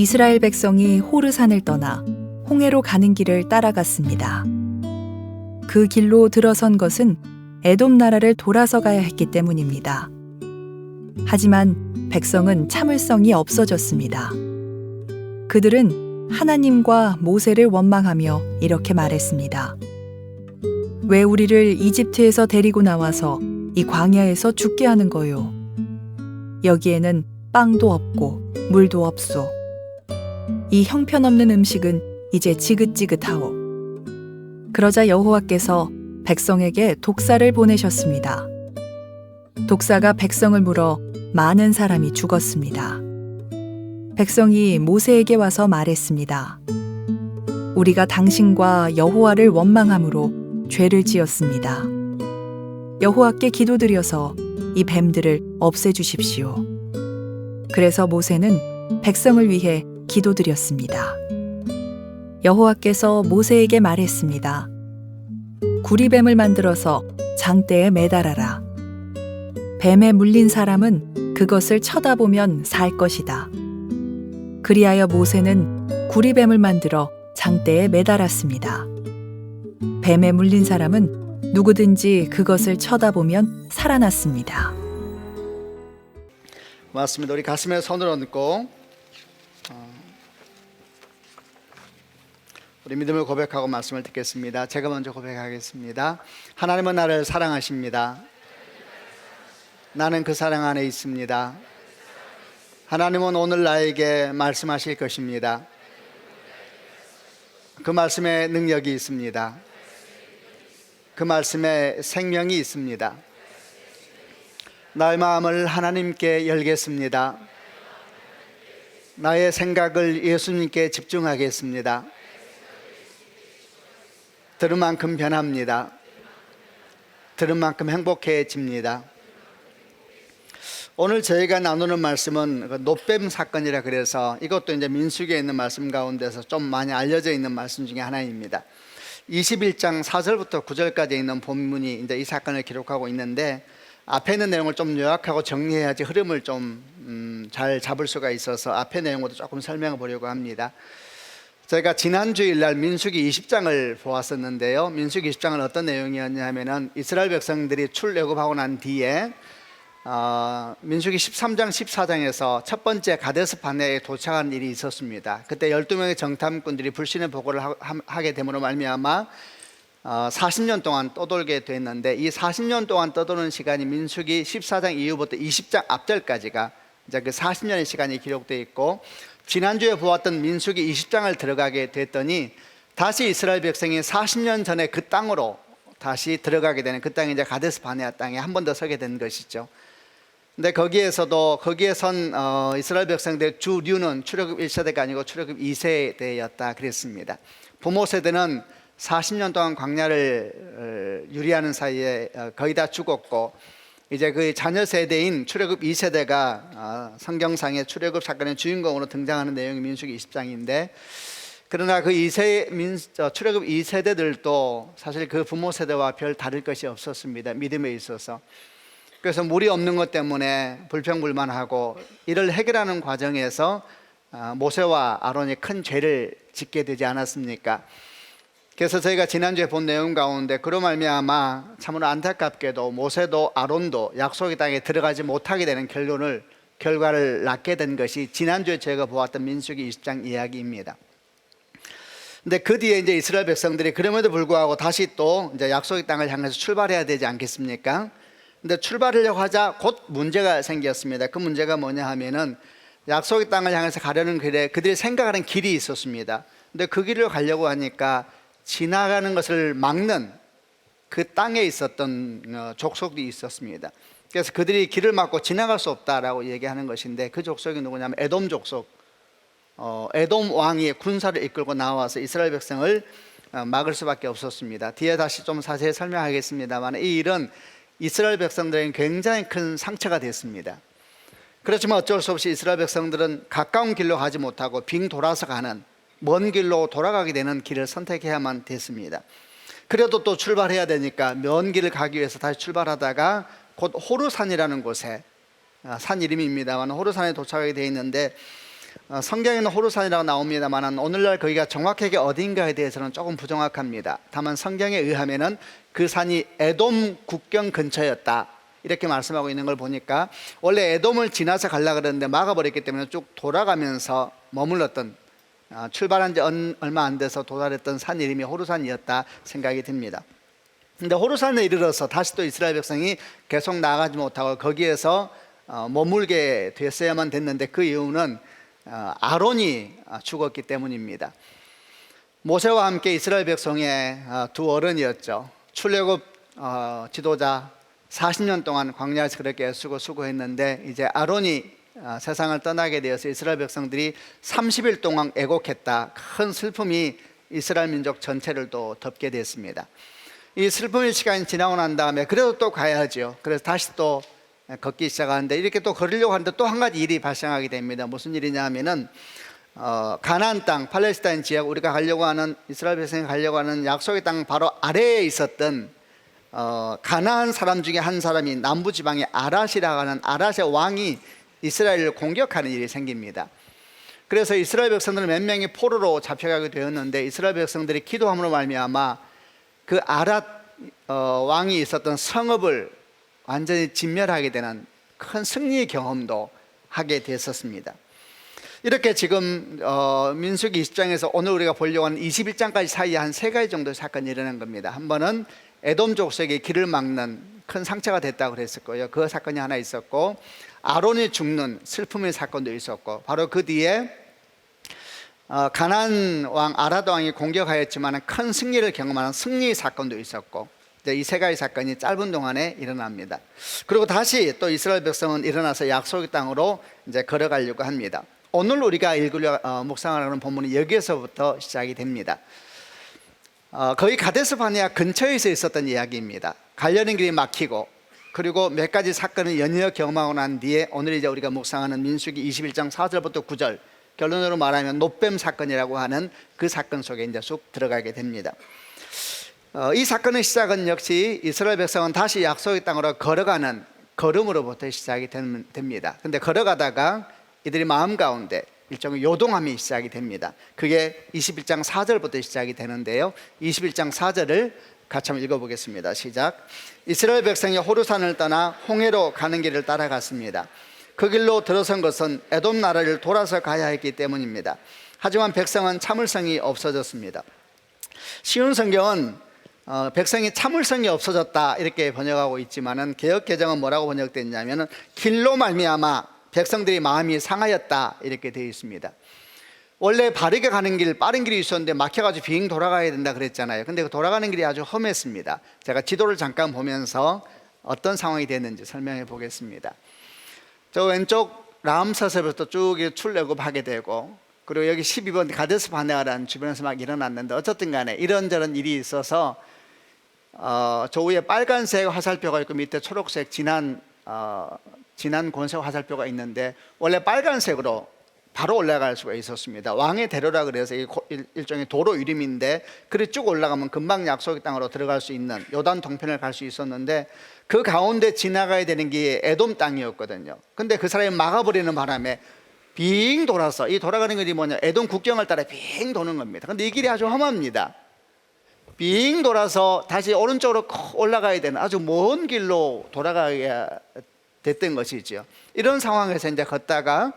이스라엘 백성이 호르산을 떠나 홍해로 가는 길을 따라갔습니다. 그 길로 들어선 것은 에돔 나라를 돌아서 가야 했기 때문입니다. 하지만 백성은 참을성이 없어졌습니다. 그들은 하나님과 모세를 원망하며 이렇게 말했습니다. 왜 우리를 이집트에서 데리고 나와서 이 광야에서 죽게 하는 거요? 여기에는 빵도 없고 물도 없소. 이 형편없는 음식은 이제 지긋지긋하오. 그러자 여호와께서 백성에게 독사를 보내셨습니다. 독사가 백성을 물어 많은 사람이 죽었습니다. 백성이 모세에게 와서 말했습니다. 우리가 당신과 여호와를 원망함으로 죄를 지었습니다. 여호와께 기도드려서 이 뱀들을 없애주십시오. 그래서 모세는 백성을 위해 기도드렸습니다. 여호와께서 모세에게 말했습니다. 구리뱀을 만들어서 장대에 매달아라. 뱀에 물린 사람은 그것을 쳐다보면 살 것이다. 그리하여 모세는 구리뱀을 만들어 장대에 매달았습니다. 뱀에 물린 사람은 누구든지 그것을 쳐다보면 살아났습니다. 맞습니다. 우리 가슴에 손을 얹고 우리 믿음을 고백하고 말씀을 듣겠습니다. 제가 먼저 고백하겠습니다. 하나님은 나를 사랑하십니다. 나는 그 사랑 안에 있습니다. 하나님은 오늘 나에게 말씀하실 것입니다. 그 말씀에 능력이 있습니다. 그 말씀에 생명이 있습니다. 나의 마음을 하나님께 열겠습니다. 나의 생각을 예수님께 집중하겠습니다. 들은 만큼 변합니다. 들은 만큼 행복해집니다. 오늘 저희가 나누는 말씀은 놋뱀 사건이라 그래서 이것도 이제 민수기에 있는 말씀 가운데서 좀 많이 알려져 있는 말씀 중에 하나입니다. 21장 4절부터 9절까지 있는 본문이 이제 이 사건을 기록하고 있는데 앞에 있는 내용을 좀 요약하고 정리해야지 흐름을 좀 잘 잡을 수가 있어서 앞에 내용으로 조금 설명해 보려고 합니다. 저희가 지난 주일날 민수기 20장을 보았었는데요. 민수기 20장은 어떤 내용이었냐면은 이스라엘 백성들이 출애굽하고 난 뒤에 민수기 13장 14장에서 첫 번째 가데스 바네에 도착한 일이 있었습니다. 그때 12명의 정탐꾼들이 불신의 보고를 하게 됨으로 말미암아 40년 동안 떠돌게 됐는데 이 40년 동안 떠도는 시간이 민수기 14장 이후부터 20장 앞절까지가 이제 그 40년의 시간이 기록되어 있고 지난주에 보았던 민수기 20장을 들어가게 됐더니 다시 이스라엘 백성이 40년 전에 그 땅으로 다시 들어가게 되는 그 땅이 이제 가데스 바네아 땅에 한 번 더 서게 된 것이죠. 근데 거기에 선 이스라엘 백성들의 주류는 출애굽 1세대가 아니고 출애굽 2세대였다 그랬습니다. 부모 세대는 40년 동안 광야를 유리하는 사이에 거의 다 죽었고 이제 그 자녀 세대인 출애굽 2세대가 성경상의 출애굽 사건의 주인공으로 등장하는 내용이 민수기 20장인데 그러나 그 출애굽 2세대들도 사실 그 부모 세대와 별 다를 것이 없었습니다. 믿음에 있어서. 그래서 물이 없는 것 때문에 불평불만하고 이를 해결하는 과정에서 모세와 아론이 큰 죄를 짓게 되지 않았습니까? 그래서 저희가 지난주에 본 내용 가운데 그로 말미암아 참으로 안타깝게도 모세도 아론도 약속의 땅에 들어가지 못하게 되는 결과를 낳게 된 것이 지난주에 저희가 보았던 민수기 20장 이야기입니다. 근데 그 뒤에 이제 이스라엘 백성들이 그럼에도 불구하고 다시 또 이제 약속의 땅을 향해서 출발해야 되지 않겠습니까? 근데 출발하려고 하자 곧 문제가 생겼습니다. 그 문제가 뭐냐 하면은 약속의 땅을 향해서 가려는 길에 그들이 생각하는 길이 있었습니다. 근데 그 길을 가려고 하니까 지나가는 것을 막는 그 땅에 있었던 족속이 있었습니다. 그래서 그들이 길을 막고 지나갈 수 없다라고 얘기하는 것인데 그 족속이 누구냐면 에돔 족속. 에돔 왕이 군사를 이끌고 나와서 이스라엘 백성을 막을 수밖에 없었습니다. 뒤에 다시 좀 자세히 설명하겠습니다만 이 일은 이스라엘 백성들에게 굉장히 큰 상처가 됐습니다. 그렇지만 어쩔 수 없이 이스라엘 백성들은 가까운 길로 가지 못하고 빙 돌아서 가는 먼 길로 돌아가게 되는 길을 선택해야만 됐습니다. 그래도 또 출발해야 되니까 먼 길을 가기 위해서 다시 출발하다가 곧 호르산이라는 곳에 산 이름입니다만 호르산에 도착하게 되어 있는데 성경에는 호르산이라고 나옵니다만 오늘날 거기가 정확하게 어딘가에 대해서는 조금 부정확합니다. 다만 성경에 의하면은 그 산이 에돔 국경 근처였다 이렇게 말씀하고 있는 걸 보니까 원래 에돔을 지나서 가려고 그랬는데 막아버렸기 때문에 쭉 돌아가면서 머물렀던 출발한 지 얼마 안 돼서 도달했던 산 이름이 호르산이었다 생각이 듭니다. 근데 호르산에 이르러서 다시 또 이스라엘 백성이 계속 나아가지 못하고 거기에서 머물게 됐어야만 됐는데 그 이유는 아론이 죽었기 때문입니다. 모세와 함께 이스라엘 백성의 두 어른이었죠. 출애굽 지도자 40년 동안 광야에서 그렇게 수고했는데 이제 아론이 세상을 떠나게 되어서 이스라엘 백성들이 30일 동안 애곡했다. 큰 슬픔이 이스라엘 민족 전체를 또 덮게 됐습니다. 이 슬픔의 시간이 지나고 난 다음에 그래도 또 가야죠. 그래서 다시 또 걷기 시작하는데 이렇게 또 걸으려고 하는데 또 한 가지 일이 발생하게 됩니다. 무슨 일이냐 하면은 가나안 땅 팔레스타인 지역 우리가 가려고 하는 이스라엘 백성이 가려고 하는 약속의 땅 바로 아래에 있었던 가나안 사람 중에 한 사람이 남부 지방의 아랏이라고 하는 아랏의 왕이 이스라엘을 공격하는 일이 생깁니다. 그래서 이스라엘 백성들은 몇 명이 포로로 잡혀가게 되었는데 이스라엘 백성들이 기도함으로 말미암아 그 아랏 왕이 있었던 성읍을 완전히 진멸하게 되는 큰 승리의 경험도 하게 됐었습니다. 이렇게 지금 민수기 20장에서 오늘 우리가 보려고 하는 21장까지 사이에 한 세 가지 정도의 사건이 일어난 겁니다. 한 번은 에돔 족속의 길을 막는 큰 상처가 됐다고 그랬었고요. 그 사건이 하나 있었고 아론이 죽는 슬픔의 사건도 있었고 바로 그 뒤에 가나안 왕 아랏 왕이 공격하였지만 큰 승리를 경험하는 승리의 사건도 있었고 이 세 가지 사건이 짧은 동안에 일어납니다. 그리고 다시 또 이스라엘 백성은 일어나서 약속의 땅으로 이제 걸어가려고 합니다. 오늘 우리가 묵상하는 본문이 여기에서부터 시작이 됩니다. 거의 가데스 바네아 근처에서 있었던 이야기입니다. 가려는 길이 막히고 그리고 몇 가지 사건을 연이어 경험하고 난 뒤에 오늘 이제 우리가 묵상하는 민수기 21장 4절부터 9절 결론으로 말하면 노뱀 사건이라고 하는 그 사건 속에 이제 쑥 들어가게 됩니다. 이 사건의 시작은 역시 이스라엘 백성은 다시 약속의 땅으로 걸어가는 걸음으로부터 시작이 됩니다. 근데 걸어가다가 이들이 마음 가운데 일종의 요동함이 시작이 됩니다. 그게 21장 4절부터 시작이 되는데요. 21장 4절을 같이 한번 읽어보겠습니다. 시작. 이스라엘 백성이 호르산을 떠나 홍해로 가는 길을 따라갔습니다. 그 길로 들어선 것은 에돔 나라를 돌아서 가야 했기 때문입니다. 하지만 백성은 참을성이 없어졌습니다. 쉬운 성경은 백성이 참을성이 없어졌다 이렇게 번역하고 있지만은 개역 개정은 뭐라고 번역됐냐면은 길로 말미암아 백성들이 마음이 상하였다 이렇게 되어 있습니다. 원래 바르게 가는 길 빠른 길이 있었는데 막혀가지고 빙 돌아가야 된다 그랬잖아요. 근데 그 돌아가는 길이 아주 험했습니다. 제가 지도를 잠깐 보면서 어떤 상황이 됐는지 설명해 보겠습니다. 저 왼쪽 라암사서부터 쭉 출애굽하게 되고 그리고 여기 12번 가데스 바네아라는 주변에서 막 일어났는데 어쨌든 간에 이런저런 일이 있어서 저 위에 빨간색 화살표가 있고 밑에 초록색 진한 권색 화살표가 있는데 원래 빨간색으로 바로 올라갈 수가 있었습니다. 왕의 대로라 그래서 일종의 도로 이름인데 그리 쭉 올라가면 금방 약속의 땅으로 들어갈 수 있는 요단 동편을 갈 수 있었는데 그 가운데 지나가야 되는 게 에돔 땅이었거든요. 근데 그 사람이 막아버리는 바람에 빙 돌아서 이 돌아가는 길이 뭐냐 에돔 국경을 따라 빙 도는 겁니다. 근데 이 길이 아주 험합니다. 빙 돌아서 다시 오른쪽으로 올라가야 되는 아주 먼 길로 돌아가야 됐던 것이죠. 이런 상황에서 이제 걷다가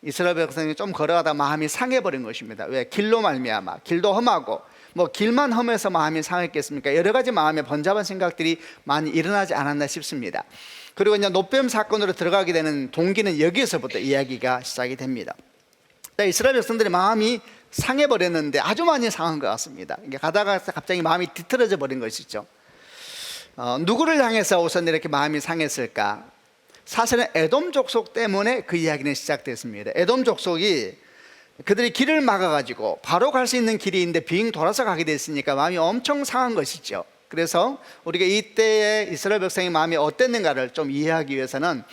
이스라엘 백성이 좀 걸어가다 마음이 상해버린 것입니다. 왜? 길로 말미암아 길도 험하고 뭐 길만 험해서 마음이 상했겠습니까? 여러 가지 마음에 번잡한 생각들이 많이 일어나지 않았나 싶습니다. 그리고 이제 노뱀 사건으로 들어가게 되는 동기는 여기에서부터 이야기가 시작이 됩니다. 이스라엘 백성들의 마음이 상해버렸는데 아주 많이 상한 것 같습니다. 이게 가다가 갑자기 마음이 뒤틀어져 버린 것이죠. 누구를 향해서 우선 이렇게 마음이 상했을까? 사실은 에돔 족속 때문에 그 이야기는 시작됐습니다. 에돔 족속이 그들이 길을 막아가지고 바로 갈 수 있는 길이 있는데 빙 돌아서 가게 됐으니까 마음이 엄청 상한 것이죠. 그래서 우리가 이때의 이스라엘 백성의 마음이 어땠는가를 좀 이해하기 위해서는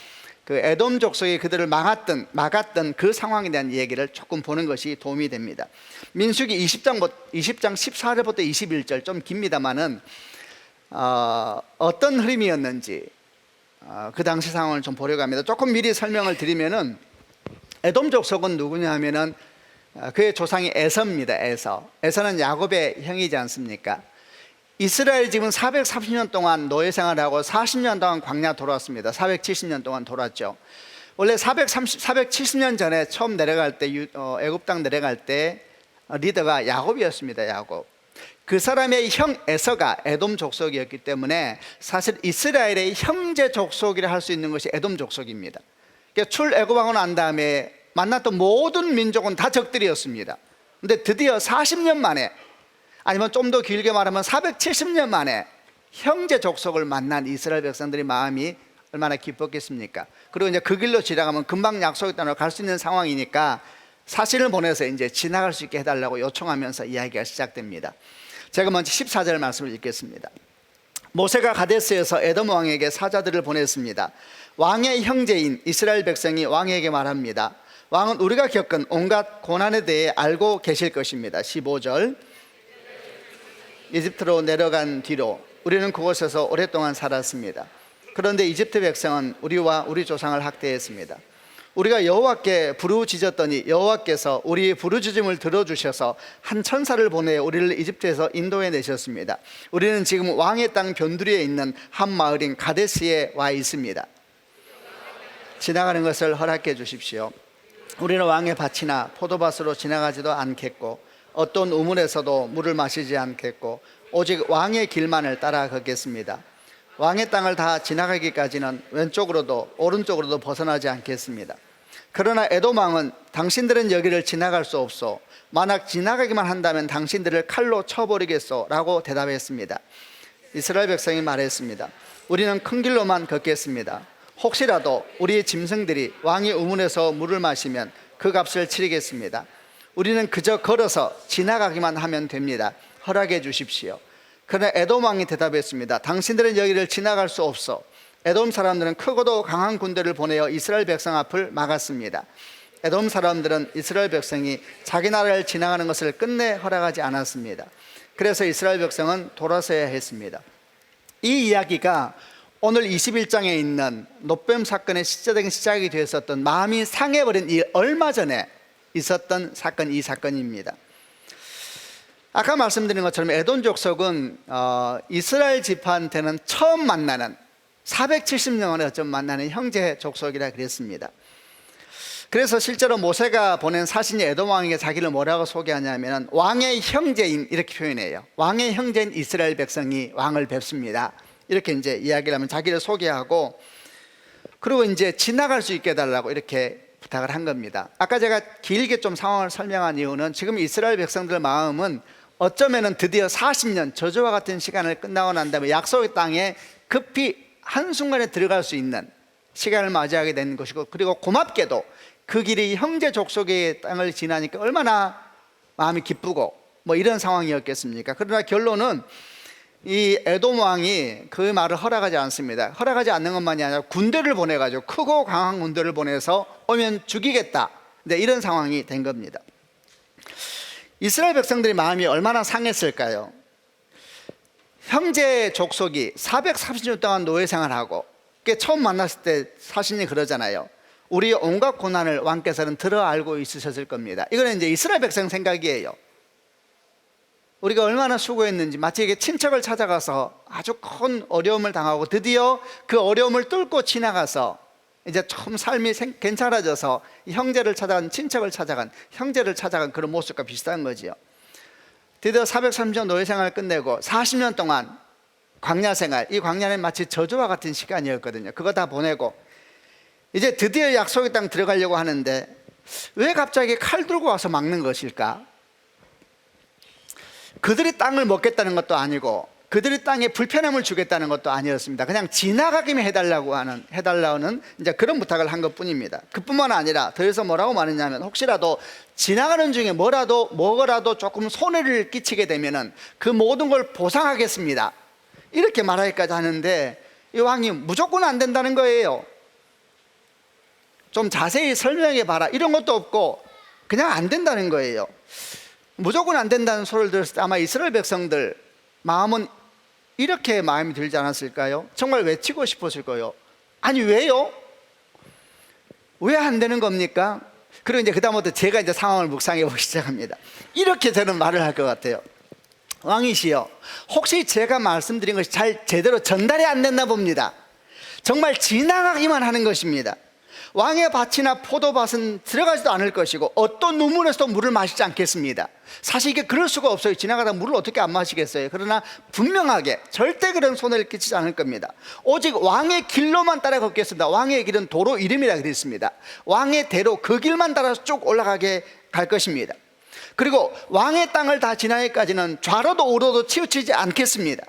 그 에돔 족속이 그들을 막았던 그 상황에 대한 얘기를 조금 보는 것이 도움이 됩니다. 민수기 20장 14절부터 21절 좀 깁니다만은 어떤 흐름이었는지 그 당시 상황을 좀 보려고 합니다. 조금 미리 설명을 드리면은 에돔 족속은 누구냐 하면은 그의 조상이 에서입니다. 에서는 야곱의 형이지 않습니까? 이스라엘 지금 430년 동안 노예 생활하고 40년 동안 광야 돌았습니다. 470년 동안 돌았죠. 원래 470년 전에 처음 내려갈 때 애굽 땅 내려갈 때 리더가 야곱이었습니다. 야곱. 그 사람의 형 에서가 에돔 족속이었기 때문에 사실 이스라엘의 형제 족속이라 할 수 있는 것이 에돔 족속입니다. 그러니까 출애굽하고 난 다음에 만났던 모든 민족은 다 적들이었습니다. 근데 드디어 40년 만에, 아니면 좀 더 길게 말하면 470년 만에 형제 족속을 만난 이스라엘 백성들의 마음이 얼마나 기뻤겠습니까? 그리고 이제 그 길로 지나가면 금방 약속의 땅으로 갈 수 있는 상황이니까 사신을 보내서 이제 지나갈 수 있게 해달라고 요청하면서 이야기가 시작됩니다. 제가 먼저 14절 말씀을 읽겠습니다. 모세가 가데스에서 에돔 왕에게 사자들을 보냈습니다. 왕의 형제인 이스라엘 백성이 왕에게 말합니다. 왕은 우리가 겪은 온갖 고난에 대해 알고 계실 것입니다. 15절, 이집트로 내려간 뒤로 우리는 그곳에서 오랫동안 살았습니다. 그런데 이집트 백성은 우리와 우리 조상을 학대했습니다. 우리가 여호와께 부르짖었더니 여호와께서 우리의 부르짖음을 들어주셔서 한 천사를 보내 우리를 이집트에서 인도해 내셨습니다. 우리는 지금 왕의 땅 변두리에 있는 한 마을인 가데스에 와 있습니다. 지나가는 것을 허락해 주십시오. 우리는 왕의 밭이나 포도밭으로 지나가지도 않겠고 어떤 우물에서도 물을 마시지 않겠고 오직 왕의 길만을 따라 걷겠습니다. 왕의 땅을 다 지나가기까지는 왼쪽으로도 오른쪽으로도 벗어나지 않겠습니다. 그러나 에돔 왕은 당신들은 여기를 지나갈 수 없소. 만약 지나가기만 한다면 당신들을 칼로 쳐버리겠소 라고 대답했습니다. 이스라엘 백성이 말했습니다. 우리는 큰 길로만 걷겠습니다. 혹시라도 우리의 짐승들이 왕의 우물에서 물을 마시면 그 값을 치르겠습니다. 우리는 그저 걸어서 지나가기만 하면 됩니다. 허락해 주십시오. 그러나 에돔 왕이 대답했습니다. 당신들은 여기를 지나갈 수 없어. 에돔 사람들은 크고도 강한 군대를 보내어 이스라엘 백성 앞을 막았습니다. 에돔 사람들은 이스라엘 백성이 자기 나라를 지나가는 것을 끝내 허락하지 않았습니다. 그래서 이스라엘 백성은 돌아서야 했습니다. 이 이야기가 오늘 21장에 있는 놋뱀 사건의 실제적인 시작이 되었었던, 마음이 상해버린 이 얼마 전에 있었던 사건, 이 사건입니다. 아까 말씀드린 것처럼 에돔 족속은 이스라엘 지파한테는 처음 만나는, 470년 만에 어쩜 만나는 형제 족속이라 그랬습니다. 그래서 실제로 모세가 보낸 사신이 에돔 왕에게 자기를 뭐라고 소개하냐면 왕의 형제인, 이렇게 표현해요. 왕의 형제인 이스라엘 백성이 왕을 뵙습니다. 이렇게 이제 이야기를 하면 자기를 소개하고, 그리고 이제 지나갈 수 있게 해달라고 이렇게 부탁을 한 겁니다. 아까 제가 길게 좀 상황을 설명한 이유는 지금 이스라엘 백성들 마음은 어쩌면은 드디어 40년 저주와 같은 시간을 끝나고 난 다음에 약속의 땅에 급히 한순간에 들어갈 수 있는 시간을 맞이하게 된 것이고, 그리고 고맙게도 그 길이 형제 족속의 땅을 지나니까 얼마나 마음이 기쁘고 뭐 이런 상황이었겠습니까? 그러나 결론은 이 에돔 왕이 그 말을 허락하지 않습니다. 허락하지 않는 것만이 아니라 군대를 보내가지고, 크고 강한 군대를 보내서 오면 죽이겠다, 네, 이런 상황이 된 겁니다. 이스라엘 백성들의 마음이 얼마나 상했을까요? 형제 족속이 430년 동안 노예 생활하고, 처음 만났을 때 사신이 그러잖아요. 우리 온갖 고난을 왕께서는 들어 알고 있으셨을 겁니다. 이거는 이제 이스라엘 백성 생각이에요. 우리가 얼마나 수고했는지, 마치 이게 친척을 찾아가서 아주 큰 어려움을 당하고 드디어 그 어려움을 뚫고 지나가서 이제 좀 삶이 괜찮아져서 형제를 찾아간, 친척을 찾아간, 형제를 찾아간 그런 모습과 비슷한 거지요. 드디어 430년 노예 생활을 끝내고 40년 동안 광야 생활, 이 광야는 마치 저주와 같은 시간이었거든요. 그거 다 보내고 이제 드디어 약속의 땅 들어가려고 하는데 왜 갑자기 칼 들고 와서 막는 것일까? 그들이 땅을 먹겠다는 것도 아니고 그들이 땅에 불편함을 주겠다는 것도 아니었습니다. 그냥 지나가기만 해달라는 이제 그런 부탁을 한 것뿐입니다. 그뿐만 아니라 더해서 뭐라고 말했냐면, 혹시라도 지나가는 중에 뭐라도 조금 손해를 끼치게 되면은 그 모든 걸 보상하겠습니다, 이렇게 말하기까지 하는데, 이 왕이 무조건 안 된다는 거예요. 좀 자세히 설명해 봐라, 이런 것도 없고 그냥 안 된다는 거예요. 무조건 안 된다는 소리를 들었을 때 아마 이스라엘 백성들 마음은 이렇게 마음이 들지 않았을까요? 정말 외치고 싶었을 거예요. 아니 왜요? 왜 안 되는 겁니까? 그리고 이제 그다음부터 제가 이제 상황을 묵상해 보기 시작합니다. 이렇게 저는 말을 할 것 같아요. 왕이시여, 혹시 제가 말씀드린 것이 잘 제대로 전달이 안 됐나 봅니다. 정말 지나가기만 하는 것입니다. 왕의 밭이나 포도밭은 들어가지도 않을 것이고 어떤 눈물에서도 물을 마시지 않겠습니다. 사실 이게 그럴 수가 없어요. 지나가다 물을 어떻게 안 마시겠어요. 그러나 분명하게 절대 그런 손해를 끼치지 않을 겁니다. 오직 왕의 길로만 따라 걷겠습니다. 왕의 길은 도로 이름이라 그랬습니다. 왕의 대로 그 길만 따라서 쭉 올라가게 갈 것입니다. 그리고 왕의 땅을 다 지나기까지는 좌로도 우로도 치우치지 않겠습니다.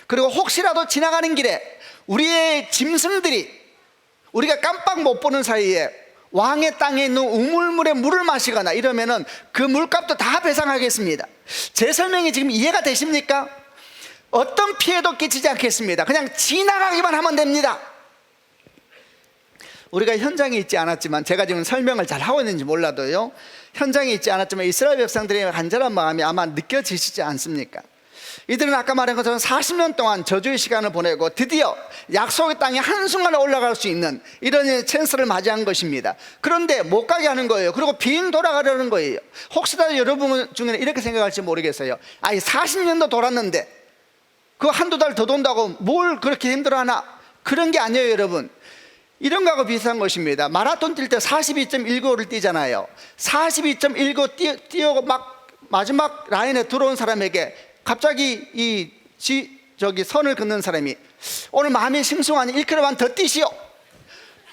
그리고 혹시라도 지나가는 길에 우리의 짐승들이 우리가 깜빡 못 보는 사이에 왕의 땅에 있는 우물물에 물을 마시거나 이러면은 그 물값도 다 배상하겠습니다. 제 설명이 지금 이해가 되십니까? 어떤 피해도 끼치지 않겠습니다. 그냥 지나가기만 하면 됩니다. 우리가 현장에 있지 않았지만, 제가 지금 설명을 잘 하고 있는지 몰라도요, 현장에 있지 않았지만 이스라엘 백성들의 간절한 마음이 아마 느껴지시지 않습니까? 이들은 아까 말한 것처럼 40년 동안 저주의 시간을 보내고 드디어 약속의 땅에 한순간에 올라갈 수 있는 이런 찬스를 맞이한 것입니다. 그런데 못 가게 하는 거예요. 그리고 빈 돌아가려는 거예요. 혹시라도 여러분 중에는 이렇게 생각할지 모르겠어요. 아니 40년도 돌았는데 그 한두 달 더 돈다고 뭘 그렇게 힘들어하나? 그런 게 아니에요, 여러분. 이런 거하고 비슷한 것입니다. 마라톤 뛸 때 42.195를 뛰잖아요. 42.195 뛰어 막 마지막 라인에 들어온 사람에게 갑자기 저기 선을 긋는 사람이 오늘 마음이 심승하니 1km만 더 뛰시오.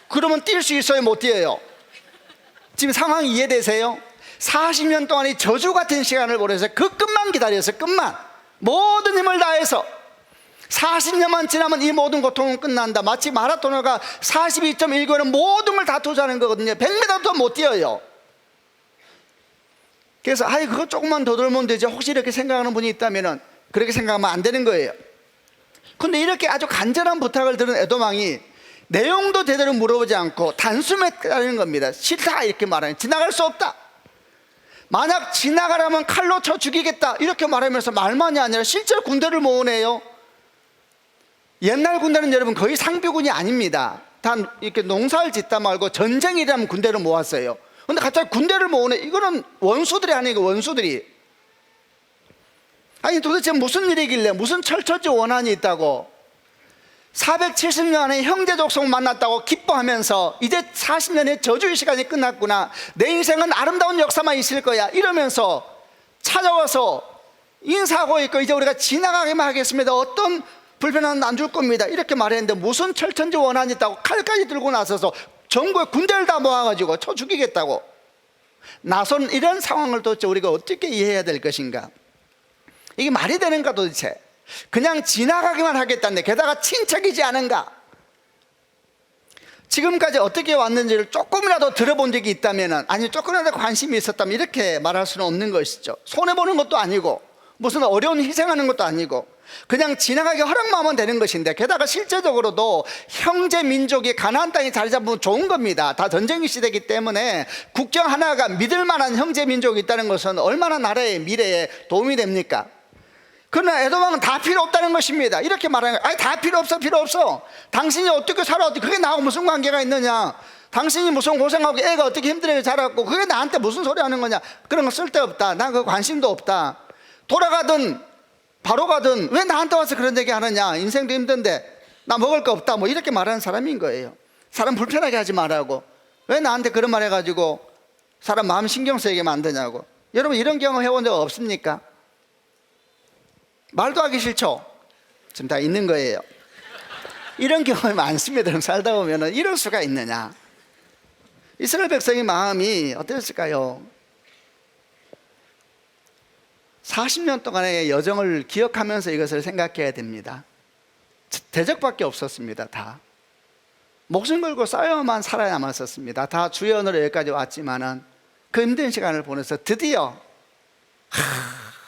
그러면 뛸 수 있어요, 못 뛰어요? 지금 상황이 이해되세요? 40년 동안 이 저주 같은 시간을 보내서 그 끝만 기다려서 끝만 모든 힘을 다해서 40년만 지나면 이 모든 고통은 끝난다. 마치 마라토너가 42.195는 모든 걸 다 투자하는 거거든요. 100m도 못 뛰어요. 그래서 아이 그거 조금만 더 돌면 되죠. 혹시 이렇게 생각하는 분이 있다면 그렇게 생각하면 안 되는 거예요. 근데 이렇게 아주 간절한 부탁을 들은 에돔왕이 내용도 제대로 물어보지 않고 단숨에 따르는 겁니다. 싫다 이렇게 말하니 지나갈 수 없다. 만약 지나가라면 칼로 쳐 죽이겠다 이렇게 말하면서 말만이 아니라 실제로 군대를 모으네요. 옛날 군대는 여러분 거의 상비군이 아닙니다. 다 이렇게 농사를 짓다 말고 전쟁이라면 군대를 모았어요. 근데 갑자기 군대를 모으네. 이거는 원수들이 아니고 원수들이. 아니 도대체 무슨 일이길래 무슨 철처지 원한이 있다고 470년의 형제 족속 만났다고 기뻐하면서 이제 40년의 저주의 시간이 끝났구나, 내 인생은 아름다운 역사만 있을 거야 이러면서 찾아와서 인사하고 있고 이제 우리가 지나가기만 하겠습니다. 어떤 불편함은 안 줄 겁니다 이렇게 말했는데 무슨 철천지 원한이 있다고 칼까지 들고 나서서 전국에 군대를 다 모아가지고 쳐 죽이겠다고 나선 이런 상황을 도대체 우리가 어떻게 이해해야 될 것인가? 이게 말이 되는가 도대체? 그냥 지나가기만 하겠다는데 게다가 친척이지 않은가? 지금까지 어떻게 왔는지를 조금이라도 들어본 적이 있다면, 아니 조금이라도 관심이 있었다면 이렇게 말할 수는 없는 것이죠. 손해보는 것도 아니고 무슨 어려운 희생하는 것도 아니고 그냥 지나가게 허락만 하면 되는 것인데, 게다가 실제적으로도 형제 민족이 가나안 땅에 자리 잡으면 좋은 겁니다. 다 전쟁 시대이기 때문에 국경 하나가 믿을 만한 형제 민족이 있다는 것은 얼마나 나라의 미래에 도움이 됩니까? 그러나 에돔왕은 다 필요 없다는 것입니다. 이렇게 말하는 거예요. 아니 다 필요 없어, 필요 없어. 당신이 어떻게 살아왔지? 그게 나하고 무슨 관계가 있느냐? 당신이 무슨 고생하고 애가 어떻게 힘들게 자랐고 그게 나한테 무슨 소리 하는 거냐? 그런 거 쓸데없다. 나 그 관심도 없다. 돌아가든 바로 가든 왜 나한테 와서 그런 얘기 하느냐? 인생도 힘든데 나 먹을 거 없다 뭐 이렇게 말하는 사람인 거예요. 사람 불편하게 하지 말라고. 왜 나한테 그런 말 해가지고 사람 마음 신경 쓰이게 만드냐고. 여러분 이런 경험 해본 적 없습니까? 말도 하기 싫죠? 지금 다 있는 거예요. 이런 경험이 많습니다. 살다 보면 이럴 수가 있느냐? 이스라엘 백성의 마음이 어땠을까요? 40년 동안의 여정을 기억하면서 이것을 생각해야 됩니다. 대적밖에 없었습니다. 다 목숨 걸고 싸워만 살아남았었습니다. 다 주연으로 여기까지 왔지만은 그 힘든 시간을 보내서 드디어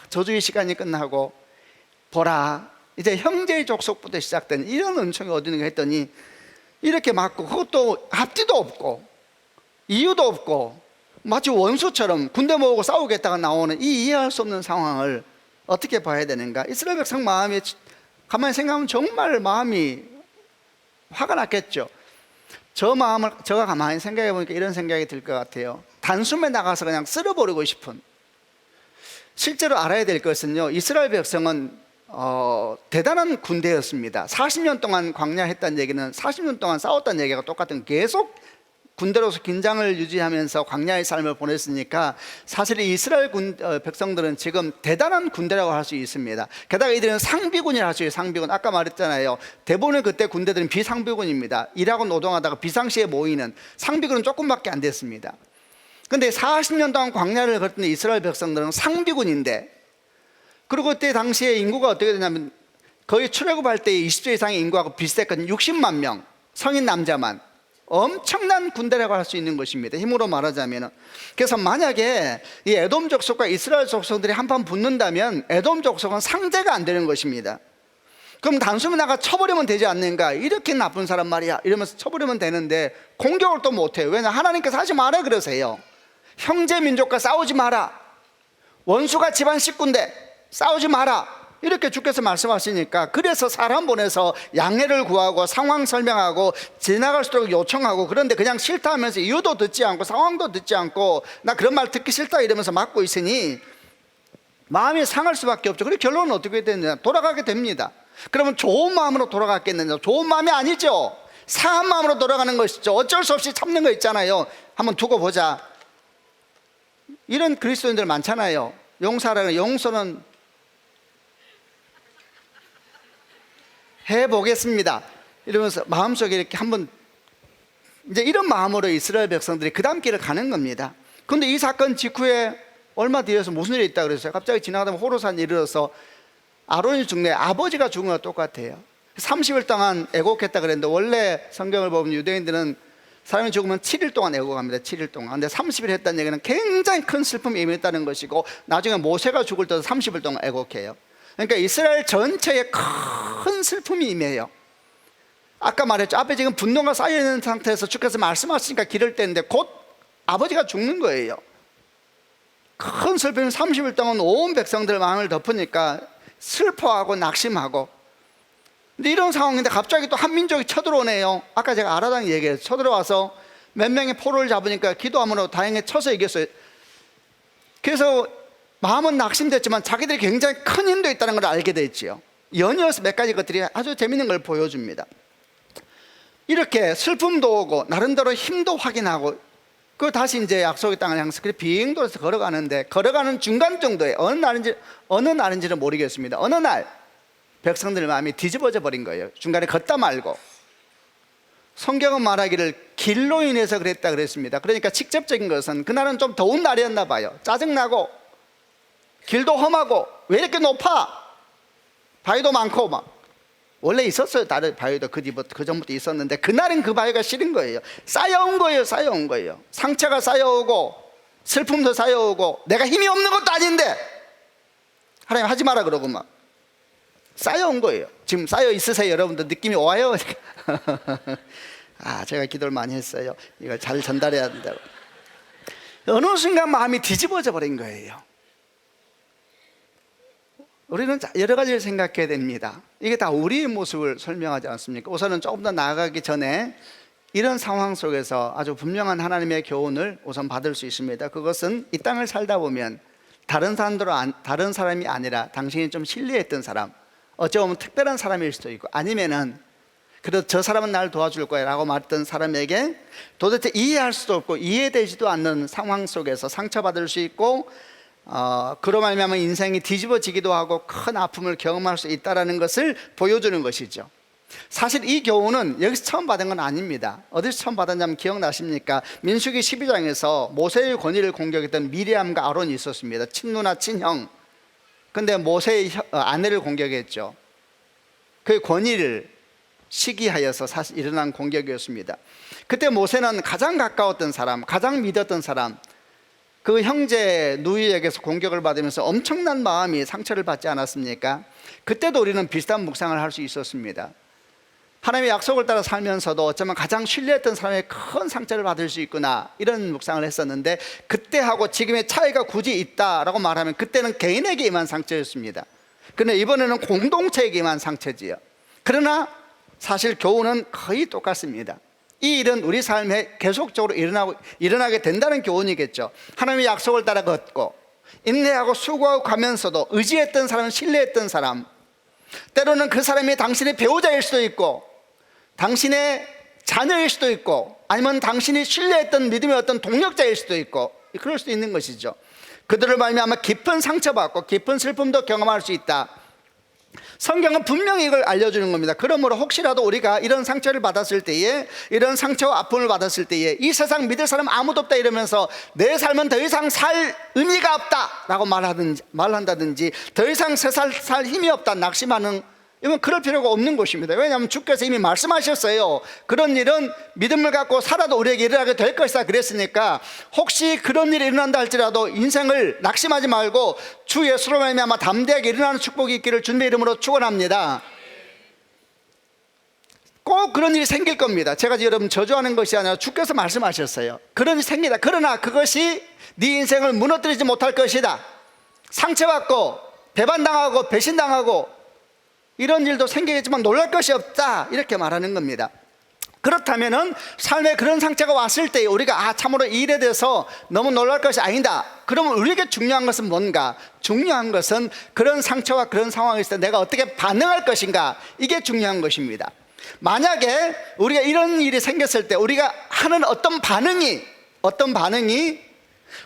저주의 시간이 끝나고 보라 이제 형제의 족속부터 시작된 이런 은총이 어디 있는가 했더니 이렇게 맞고, 그것도 앞뒤도 없고 이유도 없고 마치 원수처럼 군대 모으고 싸우겠다가 나오는 이 이해할 수 없는 상황을 어떻게 봐야 되는가? 이스라엘 백성 마음이 가만히 생각하면 정말 마음이 화가 났겠죠. 저 마음을 제가 가만히 생각해 보니까 이런 생각이 들 것 같아요. 단숨에 나가서 그냥 쓸어버리고 싶은. 실제로 알아야 될 것은요, 이스라엘 백성은 대단한 군대였습니다. 40년 동안 광야했다는 얘기는 40년 동안 싸웠다는 얘기가 똑같은, 계속 군대로서 긴장을 유지하면서 광야의 삶을 보냈으니까 사실 이스라엘 백성들은 지금 대단한 군대라고 할 수 있습니다. 게다가 이들은 상비군이라 할 수 있어요. 상비군. 아까 말했잖아요. 대부분의 그때 군대들은 비상비군입니다. 일하고 노동하다가 비상시에 모이는. 상비군은 조금밖에 안 됐습니다. 근데 40년 동안 광야를 걷던 이스라엘 백성들은 상비군인데, 그리고 그때 당시에 인구가 어떻게 되냐면 거의 출애굽할 때 20세 이상의 인구하고 비슷했거든요. 60만 명, 성인 남자만. 엄청난 군대라고 할 수 있는 것입니다. 힘으로 말하자면. 그래서 만약에 이 에돔 족속과 이스라엘 족속들이 한판 붙는다면 에돔 족속은 상대가 안 되는 것입니다. 그럼 단숨에 나가 쳐버리면 되지 않는가? 이렇게 나쁜 사람 말이야 이러면서 쳐버리면 되는데 공격을 또 못해요. 왜냐? 하나님께서 하지 마라 그러세요. 형제 민족과 싸우지 마라. 원수가 집안 식구인데 싸우지 마라. 이렇게 주께서 말씀하시니까, 그래서 사람 보내서 양해를 구하고 상황 설명하고 지나갈 수 있도록 요청하고, 그런데 그냥 싫다 하면서 이유도 듣지 않고 상황도 듣지 않고 나 그런 말 듣기 싫다 이러면서 막고 있으니 마음이 상할 수밖에 없죠. 그리고 결론은 어떻게 되느냐? 돌아가게 됩니다. 그러면 좋은 마음으로 돌아갔겠느냐? 좋은 마음이 아니죠. 상한 마음으로 돌아가는 것이죠. 어쩔 수 없이 참는 거 있잖아요. 한번 두고 보자. 이런 그리스도인들 많잖아요. 용서는 해보겠습니다 이러면서 마음속에 이렇게 한번, 이제 이런 마음으로 이스라엘 백성들이 그 다음 길을 가는 겁니다. 그런데 이 사건 직후에 얼마 뒤에서 무슨 일이 있다 그랬어요? 갑자기 지나가다 호로산에 이르러서 아론이 죽네. 아버지가 죽은 거 똑같아요. 30일 동안 애곡했다 그랬는데, 원래 성경을 보면 유대인들은 사람이 죽으면 7일 동안 애곡합니다. 7일 동안. 근데 30일 했다는 얘기는 굉장히 큰 슬픔이 임했다는 것이고, 나중에 모세가 죽을 때도 30일 동안 애곡해요. 그러니까 이스라엘 전체에 큰 슬픔이 임해요. 아까 말했죠. 앞에 지금 분노가 쌓여있는 상태에서 주께서 말씀하시니까 기를 떼는데 곧 아버지가 죽는 거예요. 큰 슬픔이 30일 동안 온 백성들 마음을 덮으니까 슬퍼하고 낙심하고. 근데 이런 상황인데 갑자기 또 한민족이 쳐들어오네요. 아까 제가 아라당 얘기했어요. 쳐들어와서 몇 명의 포로를 잡으니까 기도함으로 다행히 쳐서 이겼어요. 그래서 마음은 낙심됐지만 자기들이 굉장히 큰 힘도 있다는 걸 알게 됐지요. 연이어서 몇 가지 것들이 아주 재밌는 걸 보여줍니다. 이렇게 슬픔도 오고 나름대로 힘도 확인하고, 그 다시 이제 약속의 땅을 향해서 비행도에서 걸어가는데, 걸어가는 중간 정도에 어느 날인지는 모르겠습니다. 어느 날 백성들의 마음이 뒤집어져 버린 거예요. 중간에 걷다 말고. 성경은 말하기를 길로 인해서 그랬다 그랬습니다. 그러니까 직접적인 것은 그날은 좀 더운 날이었나 봐요. 짜증나고 길도 험하고 왜 이렇게 높아? 바위도 많고 막. 원래 있었어요. 다른 바위도 그 전부터 있었는데 그날은 그 바위가 싫은 거예요. 쌓여온 거예요. 상처가 쌓여오고 슬픔도 쌓여오고 내가 힘이 없는 것도 아닌데 하나님 하지 마라 그러고 막 쌓여온 거예요. 지금 쌓여 있으세요? 여러분들 느낌이 와요? 제가 기도를 많이 했어요. 이걸 잘 전달해야 된다고. 어느 순간 마음이 뒤집어져 버린 거예요. 우리는 여러 가지를 생각해야 됩니다. 이게 다 우리의 모습을 설명하지 않습니까? 우선은 조금 더 나아가기 전에 이런 상황 속에서 아주 분명한 하나님의 교훈을 우선 받을 수 있습니다. 그것은 이 땅을 살다 보면 다른 사람이 아니라 당신이 좀 신뢰했던 사람, 어쩌면 특별한 사람일 수도 있고, 아니면은 그래도 저 사람은 나를 도와줄 거야 라고 말했던 사람에게 도대체 이해할 수도 없고 이해되지도 않는 상황 속에서 상처받을 수 있고, 그로 말미암아 인생이 뒤집어지기도 하고 큰 아픔을 경험할 수 있다는 것을 보여주는 것이죠. 사실 이 교훈은 여기서 처음 받은 건 아닙니다. 어디서 처음 받았냐면 기억나십니까? 민수기 12장에서 모세의 권위를 공격했던 미리암과 아론이 있었습니다. 친누나 친형. 근데 모세의 아내를 공격했죠. 그의 권위를 시기하여서 사실 일어난 공격이었습니다. 그때 모세는 가장 가까웠던 사람, 가장 믿었던 사람, 그 형제 누이에게서 공격을 받으면서 엄청난 마음이 상처를 받지 않았습니까? 그때도 우리는 비슷한 묵상을 할 수 있었습니다. 하나님의 약속을 따라 살면서도 어쩌면 가장 신뢰했던 사람의 큰 상처를 받을 수 있구나, 이런 묵상을 했었는데, 그때하고 지금의 차이가 굳이 있다라고 말하면 그때는 개인에게 임한 상처였습니다. 그런데 이번에는 공동체에게 임한 상처지요. 그러나 사실 교훈은 거의 똑같습니다. 이 일은 우리 삶에 계속적으로 일어나게 된다는 교훈이겠죠. 하나님의 약속을 따라 걷고 인내하고 수고하고 가면서도 의지했던 사람, 신뢰했던 사람, 때로는 그 사람이 당신의 배우자일 수도 있고 당신의 자녀일 수도 있고 아니면 당신이 신뢰했던 믿음의 어떤 동력자일 수도 있고 그럴 수도 있는 것이죠. 그들을 말미암아 깊은 상처받고 깊은 슬픔도 경험할 수 있다. 성경은 분명히 이걸 알려주는 겁니다. 그러므로 혹시라도 우리가 이런 상처를 받았을 때에, 이런 상처와 아픔을 받았을 때에 이 세상 믿을 사람 아무도 없다 이러면서 내 삶은 더 이상 살 의미가 없다 라고 말한다든지 더 이상 살 힘이 없다 낙심하는, 이건 그럴 필요가 없는 것입니다. 왜냐하면 주께서 이미 말씀하셨어요. 그런 일은 믿음을 갖고 살아도 우리에게 일어나게 될 것이다 그랬으니까 혹시 그런 일이 일어난다 할지라도 인생을 낙심하지 말고 주 예수로 말미암아 담대하게 일어나는 축복이 있기를 주님의 이름으로 축원합니다. 꼭 그런 일이 생길 겁니다. 제가 여러분 저주하는 것이 아니라 주께서 말씀하셨어요. 그런 일이 생기다. 그러나 그것이 네 인생을 무너뜨리지 못할 것이다. 상처받고 배반당하고 배신당하고 이런 일도 생기겠지만 놀랄 것이 없다 이렇게 말하는 겁니다. 그렇다면은 삶에 그런 상처가 왔을 때 우리가 참으로 이 일에 대해서 너무 놀랄 것이 아니다. 그러면 우리에게 중요한 것은 뭔가? 중요한 것은 그런 상처와 그런 상황이 있을 때 내가 어떻게 반응할 것인가, 이게 중요한 것입니다. 만약에 우리가 이런 일이 생겼을 때 우리가 하는 어떤 반응이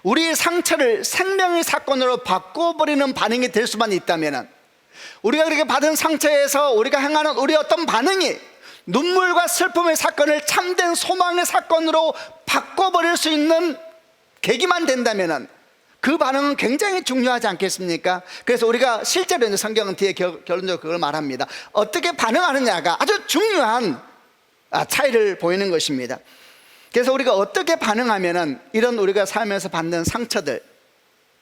우리의 상처를 생명의 사건으로 바꿔버리는 반응이 될 수만 있다면, 우리가 그렇게 받은 상처에서 우리가 행하는 우리의 어떤 반응이 눈물과 슬픔의 사건을 참된 소망의 사건으로 바꿔버릴 수 있는 계기만 된다면 그 반응은 굉장히 중요하지 않겠습니까? 그래서 우리가 실제로 성경은 뒤에 결론적으로 그걸 말합니다. 어떻게 반응하느냐가 아주 중요한 차이를 보이는 것입니다. 그래서 우리가 어떻게 반응하면은 이런 우리가 삶에서 받는 상처들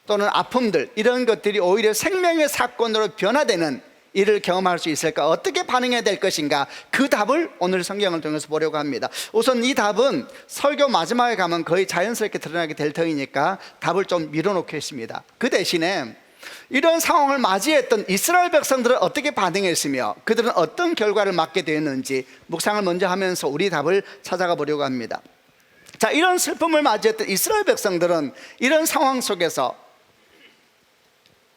또는 아픔들, 이런 것들이 오히려 생명의 사건으로 변화되는 일을 경험할 수 있을까? 어떻게 반응해야 될 것인가? 그 답을 오늘 성경을 통해서 보려고 합니다. 우선 이 답은 설교 마지막에 가면 거의 자연스럽게 드러나게 될 터이니까 답을 좀 밀어놓겠습니다. 그 대신에 이런 상황을 맞이했던 이스라엘 백성들은 어떻게 반응했으며 그들은 어떤 결과를 맞게 되었는지 묵상을 먼저 하면서 우리 답을 찾아가 보려고 합니다. 자, 이런 슬픔을 맞이했던 이스라엘 백성들은 이런 상황 속에서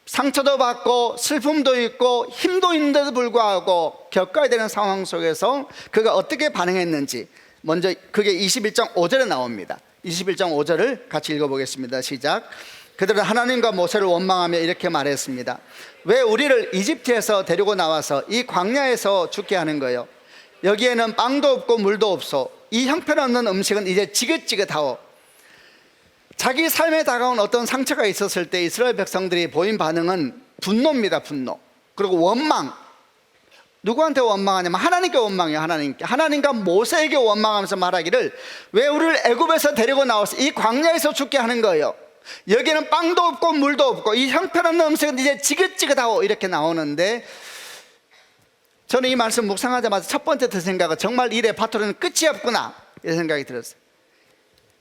상처도 받고 슬픔도 있고 힘도 있는데도 불구하고 겪어야 되는 상황 속에서 그가 어떻게 반응했는지 먼저 그게 21장 5절에 나옵니다. 21장 5절을 같이 읽어보겠습니다. 시작. 그들은 하나님과 모세를 원망하며 이렇게 말했습니다. 왜 우리를 이집트에서 데리고 나와서 이 광야에서 죽게 하는 거예요? 여기에는 빵도 없고 물도 없어. 이 형편없는 음식은 이제 지긋지긋하오. 자기 삶에 다가온 어떤 상처가 있었을 때 이스라엘 백성들이 보인 반응은 분노입니다. 분노. 그리고 원망. 누구한테 원망하냐면 하나님께 원망해요. 하나님과 모세에게 원망하면서 말하기를 왜 우리를 애굽에서 데리고 나와서 이 광야에서 죽게 하는 거예요? 여기는 빵도 없고 물도 없고 이 형편없는 음식은 이제 지긋지긋하고 이렇게 나오는데, 저는 이 말씀 묵상하자마자 첫 번째 드 생각은 정말 일의 바토르는 끝이 없구나 이 생각이 들었어요.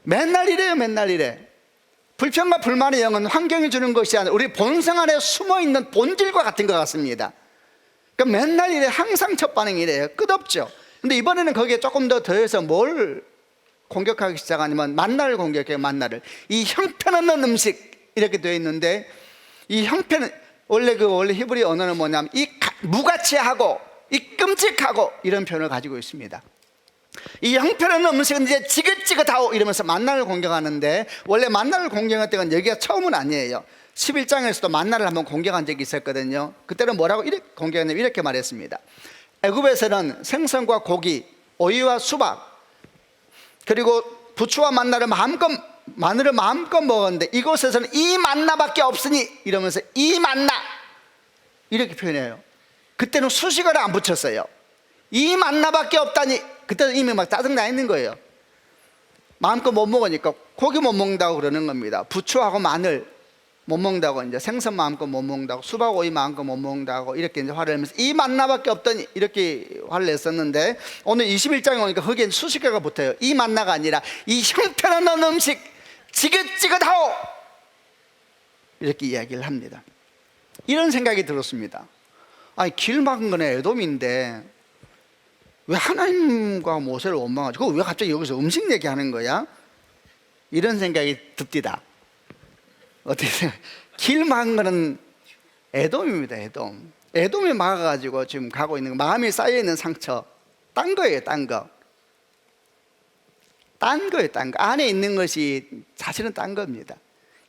맨날 이래요. 맨날 이래. 불평과 불만의 영은 환경이 주는 것이 아니라 우리 본성 안에 숨어있는 본질과 같은 것 같습니다. 그러니까 맨날 이래. 항상 첫 반응이 이래요. 끝없죠. 근데 이번에는 거기에 조금 더 더해서 뭘 공격하기 시작하냐면 만나를 공격해요. 만나를. 이 형편없는 음식 이렇게 되어 있는데, 이 형편은 원래 히브리 언어는 뭐냐면 이 무가치하고 이 끔찍하고 이런 표현을 가지고 있습니다. 이 형편없는 음식은 이제 지긋지긋하고 이러면서 만나를 공격하는데, 원래 만나를 공격할 때가 여기가 처음은 아니에요. 11장에서도 만나를 한번 공격한 적이 있었거든요. 그때는 뭐라고 공격했냐면 이렇게 말했습니다. 애굽에서는 생선과 고기, 오이와 수박, 그리고 부추와 마늘을 마음껏 먹었는데 이곳에서는 이 만나밖에 없으니 이러면서 이 만나 이렇게 표현해요. 그때는 수식어를 안 붙였어요. 이 만나밖에 없다니. 그때는 이미 막 짜증나 있는 거예요. 마음껏 못 먹으니까 고기 못 먹는다고 그러는 겁니다. 부추하고 마늘 못 먹는다고, 이제 생선 마음껏 못 먹는다고, 수박 오이 마음껏 못 먹는다고 이렇게 이제 화를 내면서 이 만나밖에 없더니 이렇게 화를 냈었는데, 오늘 21장에 오니까 거기에 수식어가 붙어요. 이 만나가 아니라 이 형편없는 음식 지긋지긋하오 이렇게 이야기를 합니다. 이런 생각이 들었습니다. 아니, 길 막은 거는 에돔인데 왜 하나님과 모세를 원망하지? 그거 왜 갑자기 여기서 음식 얘기하는 거야? 이런 생각이 듭디다. 어떻게 생각해? 길 막은 거는 에돔입니다. 에돔이 막아가지고 지금 가고 있는 거, 마음이 쌓여있는 상처, 딴 거예요. 딴 거 안에 있는 것이 사실은 딴 겁니다.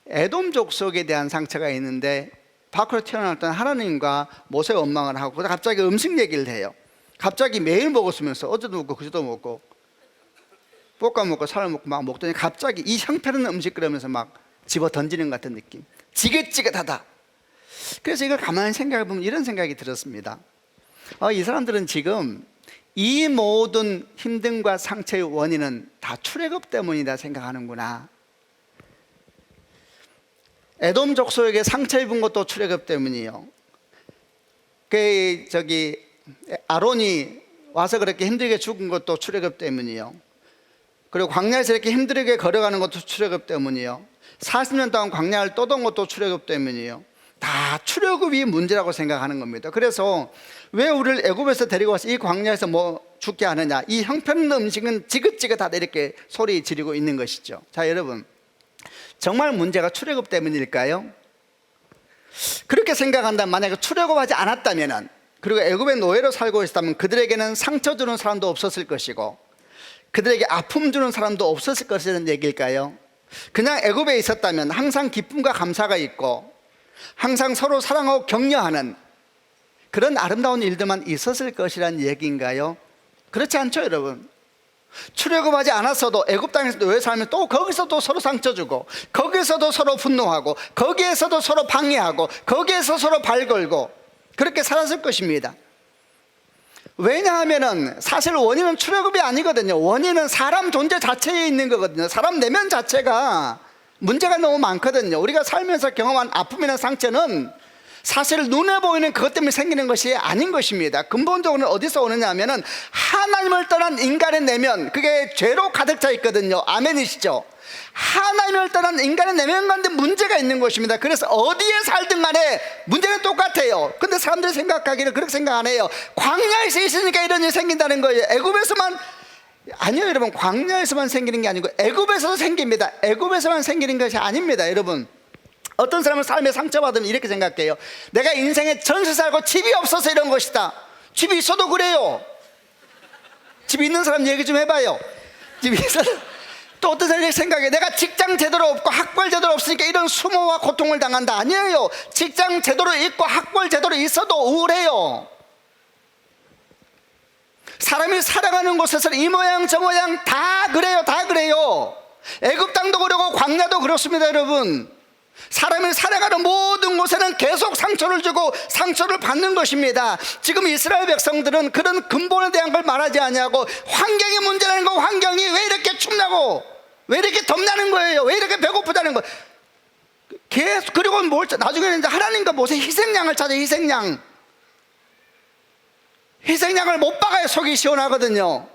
에돔 족속에 대한 상처가 있는데 밖으로 튀어나왔던 하나님과 모세 원망을 하고 갑자기 음식 얘기를 해요. 갑자기 매일 먹었으면서 어제도 먹고 그제도 먹고 볶아 먹고 삶아 먹고 막 먹더니 갑자기 이 형편없는 음식 그러면서 막 집어 던지는 것 같은 느낌. 지긋지긋하다. 그래서 이걸 가만히 생각해 보면 이런 생각이 들었습니다. 이 사람들은 지금 이 모든 힘듦과 상처의 원인은 다 출애굽 때문이다 생각하는구나. 에돔 족속에게 상처 입은 것도 출애굽 때문이요. 아론이 와서 그렇게 힘들게 죽은 것도 출애굽 때문이요. 그리고 광야에서 이렇게 힘들게 걸어가는 것도 출애굽 때문이요. 40년 동안 광야를 떠돈 것도 출애굽 때문이요. 다 출애굽이 문제라고 생각하는 겁니다. 그래서 왜 우리를 애굽에서 데리고 와서 이 광야에서 뭐 죽게 하느냐, 이 형편없는 음식은 지긋지긋하다 이렇게 소리 지르고 있는 것이죠. 자, 여러분, 정말 문제가 출애굽 때문일까요? 그렇게 생각한다면 만약에 출애굽하지 않았다면, 그리고 애굽의 노예로 살고 있었다면 그들에게는 상처 주는 사람도 없었을 것이고 그들에게 아픔 주는 사람도 없었을 것이라는 얘기일까요? 그냥 애굽에 있었다면 항상 기쁨과 감사가 있고 항상 서로 사랑하고 격려하는 그런 아름다운 일들만 있었을 것이라는 얘기인가요? 그렇지 않죠, 여러분. 출애굽하지 않았어도 애굽 땅에서 노예 살면 또 거기서도 서로 상처 주고 거기서도 서로 분노하고 거기에서도 서로 방해하고 거기에서 서로 발 걸고 그렇게 살았을 것입니다. 왜냐하면 사실 원인은 출애굽이 아니거든요. 원인은 사람 존재 자체에 있는 거거든요. 사람 내면 자체가 문제가 너무 많거든요. 우리가 살면서 경험한 아픔이나 상처는 사실 눈에 보이는 그것 때문에 생기는 것이 아닌 것입니다. 근본적으로는 어디서 오느냐 하면은 하나님을 떠난 인간의 내면, 그게 죄로 가득 차 있거든요. 아멘이시죠? 하나님을 떠난 인간의 내면 가운데 문제가 있는 것입니다. 그래서 어디에 살든 간에 문제는 똑같아요. 근데 사람들이 생각하기를 그렇게 생각 안 해요. 광야에서 있으니까 이런 일이 생긴다는 거예요. 애굽에서만, 아니요 여러분, 광야에서만 생기는 게 아니고 애굽에서도 생깁니다. 애굽에서만 생기는 것이 아닙니다. 여러분, 어떤 사람은 삶에 상처받으면 이렇게 생각해요. 내가 인생에 전세 살고 집이 없어서 이런 것이다. 집이 있어도 그래요. 집이 있는 사람 얘기 좀 해봐요. 집이 있어도. 또 어떤 사람이 생각해, 내가 직장 제대로 없고 학벌 제대로 없으니까 이런 수모와 고통을 당한다. 아니에요. 직장 제대로 있고 학벌 제대로 있어도 우울해요. 사람이 살아가는 곳에서 이 모양 저 모양 다 그래요. 다 그래요. 애굽 땅도 그러고 광야도 그렇습니다. 여러분, 사람이 살아가는 모든 곳에는 계속 상처를 주고 상처를 받는 것입니다. 지금 이스라엘 백성들은 그런 근본에 대한 걸 말하지 않냐고. 환경이 문제라는 거. 환경이 왜 이렇게 춥냐고, 왜 이렇게 덥냐는 거예요. 왜 이렇게 배고프다는 거. 계속. 그리고 나중에는 이제 하나님과 모세 희생양을 찾아. 희생양을 못 박아야 속이 시원하거든요.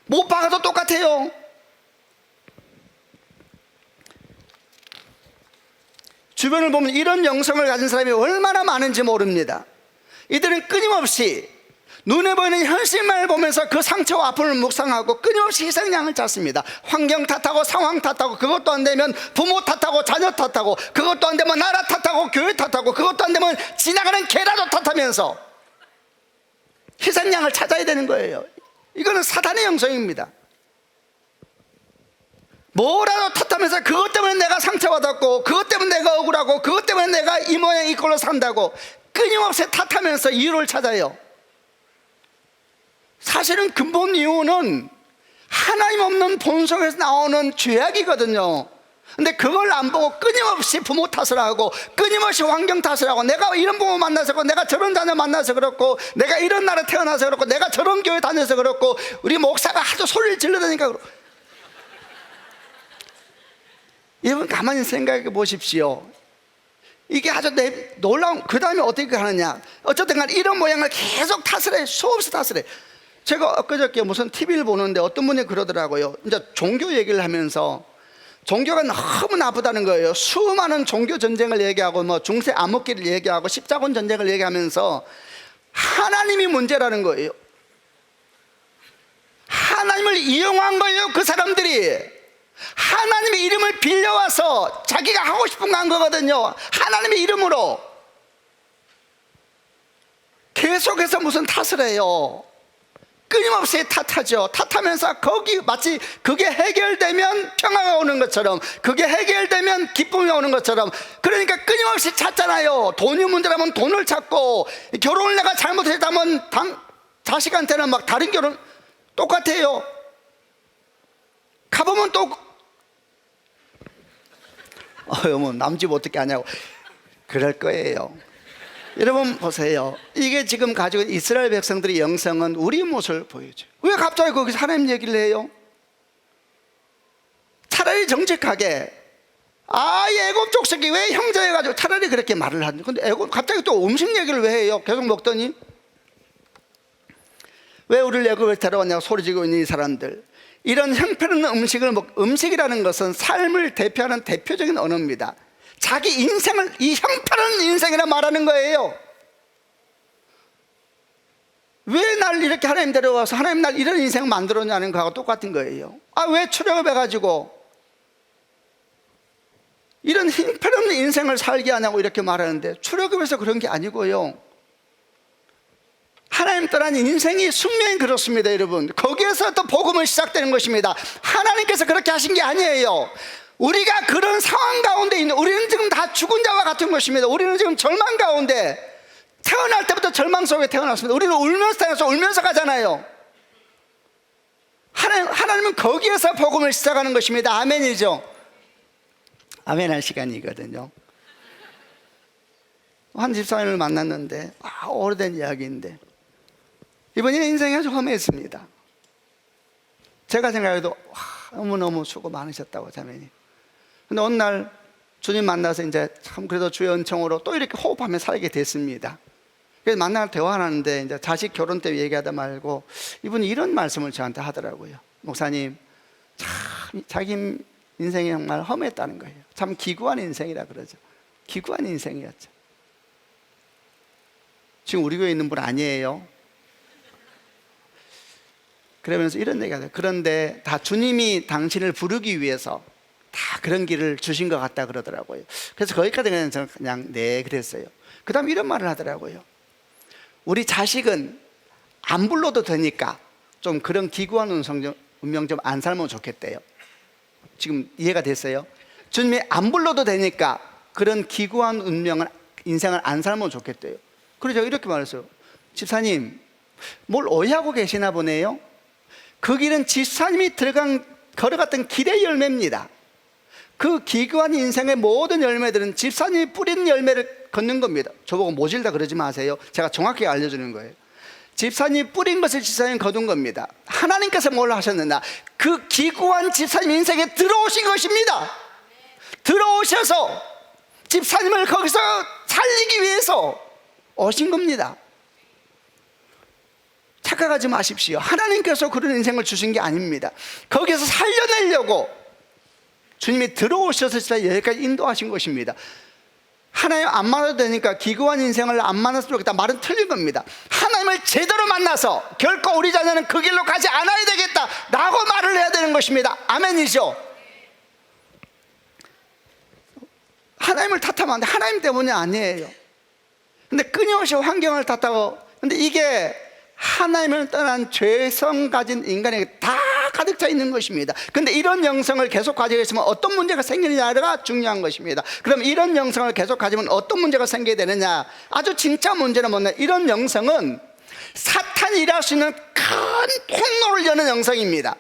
못 박아도 똑같아요. 주변을 보면 이런 영성을 가진 사람이 얼마나 많은지 모릅니다. 이들은 끊임없이 눈에 보이는 현실만을 보면서 그 상처와 아픔을 묵상하고 끊임없이 희생양을 찾습니다. 환경 탓하고 상황 탓하고, 그것도 안 되면 부모 탓하고 자녀 탓하고, 그것도 안 되면 나라 탓하고 교회 탓하고, 그것도 안 되면 지나가는 개라도 탓하면서 희생양을 찾아야 되는 거예요. 이거는 사단의 영성입니다. 뭐라도 탓하면서 그것 때문에 내가 상처받았고, 그것 때문에 내가 억울하고, 그것 때문에 내가 이 모양 이 꼴로 산다고 끊임없이 탓하면서 이유를 찾아요. 사실은 근본 이유는 하나님 없는 본성에서 나오는 죄악이거든요. 근데 그걸 안 보고 끊임없이 부모 탓을 하고, 끊임없이 환경 탓을 하고, 내가 이런 부모 만나서 그렇고, 내가 저런 자녀 만나서 그렇고, 내가 이런 나라에 태어나서 그렇고, 내가 저런 교회 다녀서 그렇고, 우리 목사가 하도 소리를 질러대니까 그렇고. 여러분, 가만히 생각해 보십시오. 이게 아주 놀라운. 그 다음에 어떻게 하느냐, 어쨌든 간에 이런 모양을 계속 탓을 해. 수없이 탓을 해. 제가 엊그저께 무슨 TV를 보는데 어떤 분이 그러더라고요. 이제 종교 얘기를 하면서 종교가 너무 나쁘다는 거예요. 수많은 종교 전쟁을 얘기하고, 뭐 중세 암흑기를 얘기하고, 십자군 전쟁을 얘기하면서 하나님이 문제라는 거예요. 하나님을 이용한 거예요. 그 사람들이 하나님의 이름을 빌려와서 자기가 하고 싶은 거 한 거거든요. 하나님의 이름으로 계속해서 무슨 탓을 해요. 끊임없이 탓하죠. 탓하면서 거기 마치 그게 해결되면 평화가 오는 것처럼, 그게 해결되면 기쁨이 오는 것처럼. 그러니까 끊임없이 찾잖아요. 돈이 문제라면 돈을 찾고, 결혼을 내가 잘못했다면 자식한테는 막 다른 결혼 똑같아요. 가보면 또 뭐 남집 어떻게 하냐고 그럴 거예요. 여러분 보세요. 이게 지금 가지고 있는 이스라엘 백성들의 영성은 우리 모습을 보여줘요. 왜 갑자기 거기서 하나님 얘기를 해요? 차라리 정직하게, 이 애굽 족속이 왜 형제해가지고 차라리 그렇게 말을 하는데, 근데 갑자기 또 음식 얘기를 왜 해요? 계속 먹더니 왜 우리를 애굽에 데려왔냐고 소리지고 있는 이 사람들. 이런 형편없는 음식이라는 것은 삶을 대표하는 대표적인 언어입니다. 자기 인생을 이 형편없는 인생이라 말하는 거예요. 왜 날 이렇게 하나님 데려와서 하나님 날 이런 인생 만들었냐는 거하고 똑같은 거예요. 왜 출애굽 해가지고 이런 형편없는 인생을 살게 하냐고 이렇게 말하는데, 출애굽에서 그런 게 아니고요. 하나님 떠난 인생이 숙명이 그렇습니다. 여러분, 거기에서 또 복음은 시작되는 것입니다. 하나님께서 그렇게 하신 게 아니에요. 우리가 그런 상황 가운데 있는, 우리는 지금 다 죽은 자와 같은 것입니다. 우리는 지금 절망 가운데, 태어날 때부터 절망 속에 태어났습니다. 우리는 울면서 태어나서 울면서 가잖아요. 하나님은 거기에서 복음을 시작하는 것입니다. 아멘이죠. 아멘 할 시간이거든요. 한 집사님을 만났는데, 오래된 이야기인데, 이번에 인생이 아주 험했습니다. 제가 생각해도 너무너무 수고 많으셨다고, 자매님. 근데 어느 날 주님 만나서 이제 참 그래도 주의 은총으로 또 이렇게 호흡하며 살게 됐습니다. 그래서 만나서 대화하는데 이제 자식 결혼 때 얘기하다 말고 이분이 이런 말씀을 저한테 하더라고요. 목사님, 참 자기 인생이 정말 험했다는 거예요. 참 기구한 인생이라 그러죠. 기구한 인생이었죠. 지금 우리 교회에 있는 분 아니에요. 그러면서 이런 얘기가 돼요. 그런데 다 주님이 당신을 부르기 위해서 다 그런 길을 주신 것 같다 그러더라고요. 그래서 거기까지 그냥 네 그랬어요. 그 다음 이런 말을 하더라고요. 우리 자식은 안 불러도 되니까 좀 그런 기구한 운명 좀 안 살면 좋겠대요. 지금 이해가 됐어요? 주님이 안 불러도 되니까 그런 기구한 인생을 안 살면 좋겠대요. 그래서 제가 이렇게 말했어요. 집사님, 뭘 오해하고 계시나 보네요. 그 길은 집사님이 걸어갔던 길의 열매입니다. 그 기구한 인생의 모든 열매들은 집사님이 뿌린 열매를 걷는 겁니다. 저보고 모질다 그러지 마세요. 제가 정확하게 알려주는 거예요. 집사님이 뿌린 것을 집사님이 거둔 겁니다. 하나님께서 뭘 하셨느냐, 그 기구한 집사님 인생에 들어오신 것입니다. 들어오셔서 집사님을 거기서 살리기 위해서 오신 겁니다. 착각하지 마십시오. 하나님께서 그런 인생을 주신 게 아닙니다. 거기에서 살려내려고 주님이 들어오셔서 여기까지 인도하신 것입니다. 하나님 안 만나도 되니까 기구한 인생을 안 만났으면 좋겠다 말은 틀린 겁니다. 하나님을 제대로 만나서 결코 우리 자녀는 그 길로 가지 않아야 되겠다 라고 말을 해야 되는 것입니다. 아멘이죠. 하나님을 탓하면 안 돼. 하나님 때문이 아니에요. 근데 끊임없이 환경을 탓하고, 근데 이게 하나님을 떠난 죄성 가진 인간에게 다 가득 차 있는 것입니다. 근데 이런 영성을 계속 가지고 있으면 어떤 문제가 생기느냐가 중요한 것입니다. 그럼 이런 영성을 계속 가지면 어떤 문제가 생기게 되느냐, 아주 진짜 문제는 뭐냐, 이런 영성은 사탄이 일할 수 있는 큰 통로를 여는 영성입니다.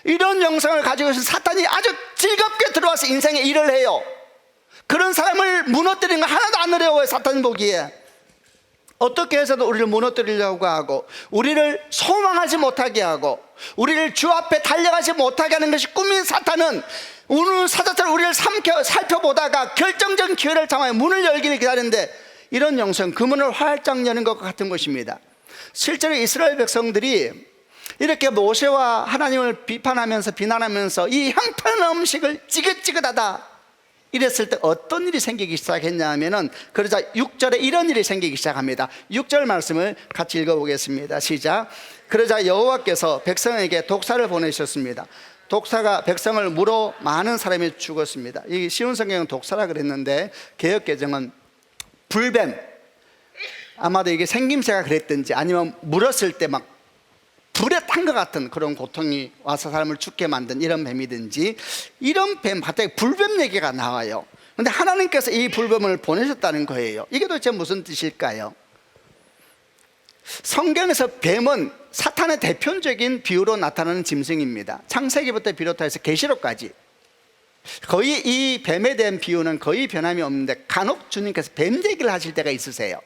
이런 영성을 가지고 있으면 사탄이 아주 즐겁게 들어와서 인생에 일을 해요. 그런 사람을 무너뜨리는 거 하나도 안 어려워요. 사탄 보기에 어떻게 해서도 우리를 무너뜨리려고 하고, 우리를 소망하지 못하게 하고, 우리를 주 앞에 달려가지 못하게 하는 것이 꿈인 사탄은 오늘 사자처럼 우리를 살펴보다가 결정적인 기회를 통하여 문을 열기를 기다리는데, 이런 영성, 그 문을 활짝 여는 것과 같은 것입니다. 실제로 이스라엘 백성들이 이렇게 모세와 하나님을 비판하면서 비난하면서 이 형편없는 음식을 찌긋찌긋하다 이랬을 때 어떤 일이 생기기 시작했냐 하면은, 그러자 6절에 이런 일이 생기기 시작합니다. 6절 말씀을 같이 읽어보겠습니다. 시작. 그러자 여호와께서 백성에게 독사를 보내셨습니다. 독사가 백성을 물어 많은 사람이 죽었습니다. 이 쉬운 성경은 독사라 그랬는데 개역개정은 불뱀, 아마도 이게 생김새가 그랬든지 아니면 물었을 때 막 불에 탄 것 같은 그런 고통이 와서 사람을 죽게 만든 이런 뱀이든지, 이런 뱀, 갑자기 불뱀 얘기가 나와요. 그런데 하나님께서 이 불뱀을 보내셨다는 거예요. 이게 도대체 무슨 뜻일까요? 성경에서 뱀은 사탄의 대표적인 비유로 나타나는 짐승입니다. 창세기부터 비롯해서 계시록까지 거의 이 뱀에 대한 비유는 거의 변함이 없는데, 간혹 주님께서 뱀 얘기를 하실 때가 있으세요.